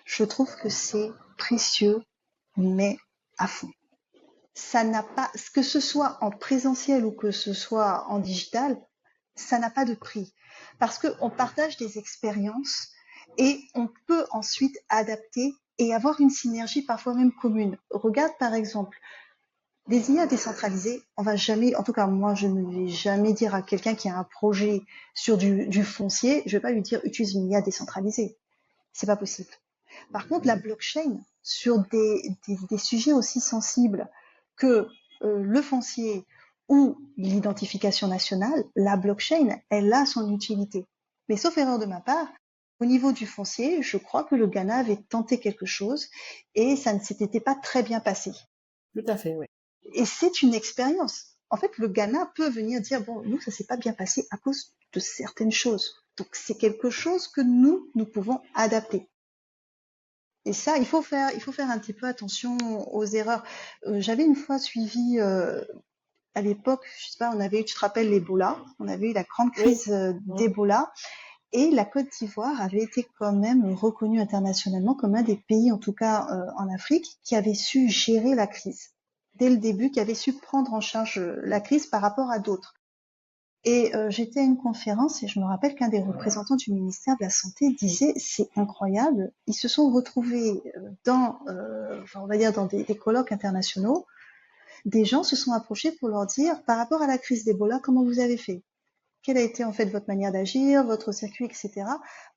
Speaker 2: je trouve que c'est précieux, mais à fond. Ça n'a pas, que ce soit en présentiel ou que ce soit en digital, ça n'a pas de prix. Parce qu'on partage des expériences et on peut ensuite adapter et avoir une synergie parfois même commune. Regarde par exemple, les IA décentralisées, on va jamais, en tout cas moi je ne vais jamais dire à quelqu'un qui a un projet sur du foncier, je vais pas lui dire utilise une IA décentralisée. C'est pas possible. Par contre, la blockchain, sur des sujets aussi sensibles que le foncier ou l'identification nationale, la blockchain, elle a son utilité. Mais sauf erreur de ma part, au niveau du foncier, je crois que le Ghana avait tenté quelque chose et ça ne s'était pas très bien passé.
Speaker 1: Tout à fait, oui.
Speaker 2: Et c'est une expérience. En fait, le Ghana peut venir dire, bon, nous, ça s'est pas bien passé à cause de certaines choses. Donc, c'est quelque chose que nous pouvons adapter. Et ça, il faut faire un petit peu attention aux erreurs. J'avais une fois suivi, à l'époque, je sais pas, on avait eu, tu te rappelles, l'Ebola. On avait eu la grande
Speaker 1: Oui.
Speaker 2: crise d'Ebola. Et la Côte d'Ivoire avait été quand même reconnue internationalement comme un des pays, en tout cas en Afrique, qui avait su gérer la crise. Dès le début, qui avait su prendre en charge la crise par rapport à d'autres. Et j'étais à une conférence et je me rappelle qu'un des représentants du ministère de la Santé disait c'est incroyable, ils se sont retrouvés dans, enfin, on va dire dans des colloques internationaux, des gens se sont approchés pour leur dire par rapport à la crise d'Ebola, comment vous avez fait? Quelle a été en fait votre manière d'agir, votre circuit, etc.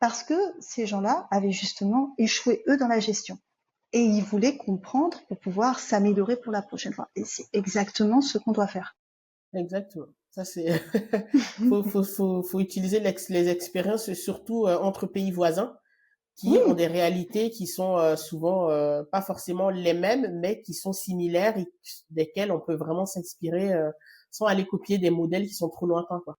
Speaker 2: Parce que ces gens-là avaient justement échoué eux dans la gestion. Et ils voulaient comprendre pour pouvoir s'améliorer pour la prochaine fois. Et c'est exactement ce qu'on doit faire.
Speaker 1: Exactement. Ça, c'est, faut utiliser les expériences, surtout entre pays voisins, qui ont
Speaker 2: Oui,
Speaker 1: des réalités qui sont souvent pas forcément les mêmes, mais qui sont similaires et desquelles on peut vraiment s'inspirer sans aller copier des modèles qui sont trop lointains, quoi.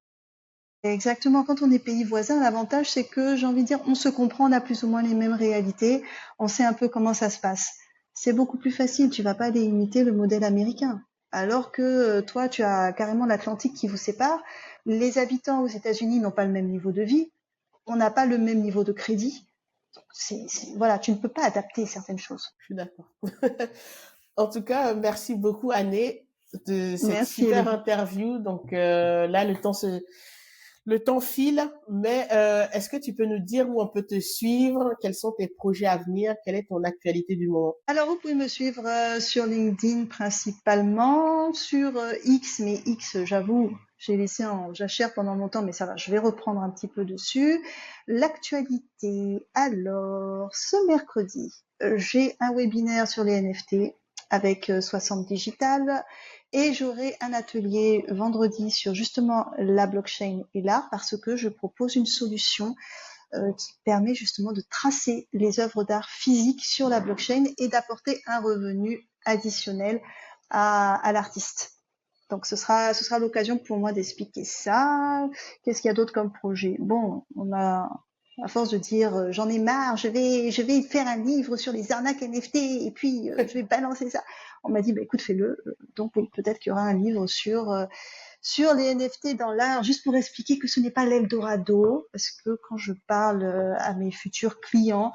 Speaker 2: exactement. Quand on est pays voisins, l'avantage, c'est que, j'ai envie de dire, on se comprend, on a plus ou moins les mêmes réalités, on sait un peu comment ça se passe. C'est beaucoup plus facile, tu vas pas aller imiter le modèle américain. Alors que toi, tu as carrément l'Atlantique qui vous sépare. Les habitants aux États-Unis n'ont pas le même niveau de vie, on n'a pas le même niveau de crédit. Voilà, tu ne peux pas adapter certaines choses.
Speaker 1: Je suis d'accord. En tout cas, merci beaucoup, Anné, de cette
Speaker 2: Merci,
Speaker 1: super
Speaker 2: Elodie.
Speaker 1: interview. Donc là, le temps file, mais est-ce que tu peux nous dire où on peut te suivre? Quels sont tes projets à venir? Quelle est ton actualité du moment?
Speaker 2: Alors, vous pouvez me suivre sur LinkedIn principalement, sur X, mais X, j'avoue, j'ai laissé en jachère pendant longtemps, mais ça va, je vais reprendre un petit peu dessus. L'actualité, alors, ce mercredi, j'ai un webinaire sur les NFT avec 60 Digital et j'aurai un atelier vendredi sur justement la blockchain et l'art parce que je propose une solution qui permet justement de tracer les œuvres d'art physiques sur la blockchain et d'apporter un revenu additionnel à l'artiste. Donc ce sera l'occasion pour moi d'expliquer ça. Qu'est-ce qu'il y a d'autre comme projet? Bon, on a à force de dire j'en ai marre, je vais faire un livre sur les arnaques NFT et puis je vais balancer ça. On m'a dit bah écoute fais-le. Donc oui, peut-être qu'il y aura un livre sur les NFT dans l'art, juste pour expliquer que ce n'est pas l'Eldorado, parce que quand je parle à mes futurs clients,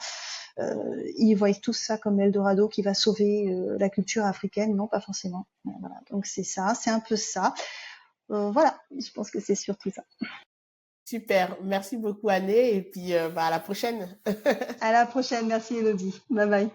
Speaker 2: ils voient tout ça comme l'Eldorado qui va sauver la culture africaine. Non, pas forcément. Voilà, donc c'est ça, c'est un peu ça. Voilà, je pense que c'est surtout ça.
Speaker 1: Super, merci beaucoup, Anné, et puis bah, à la prochaine.
Speaker 2: À la prochaine, merci Elodie. Bye bye.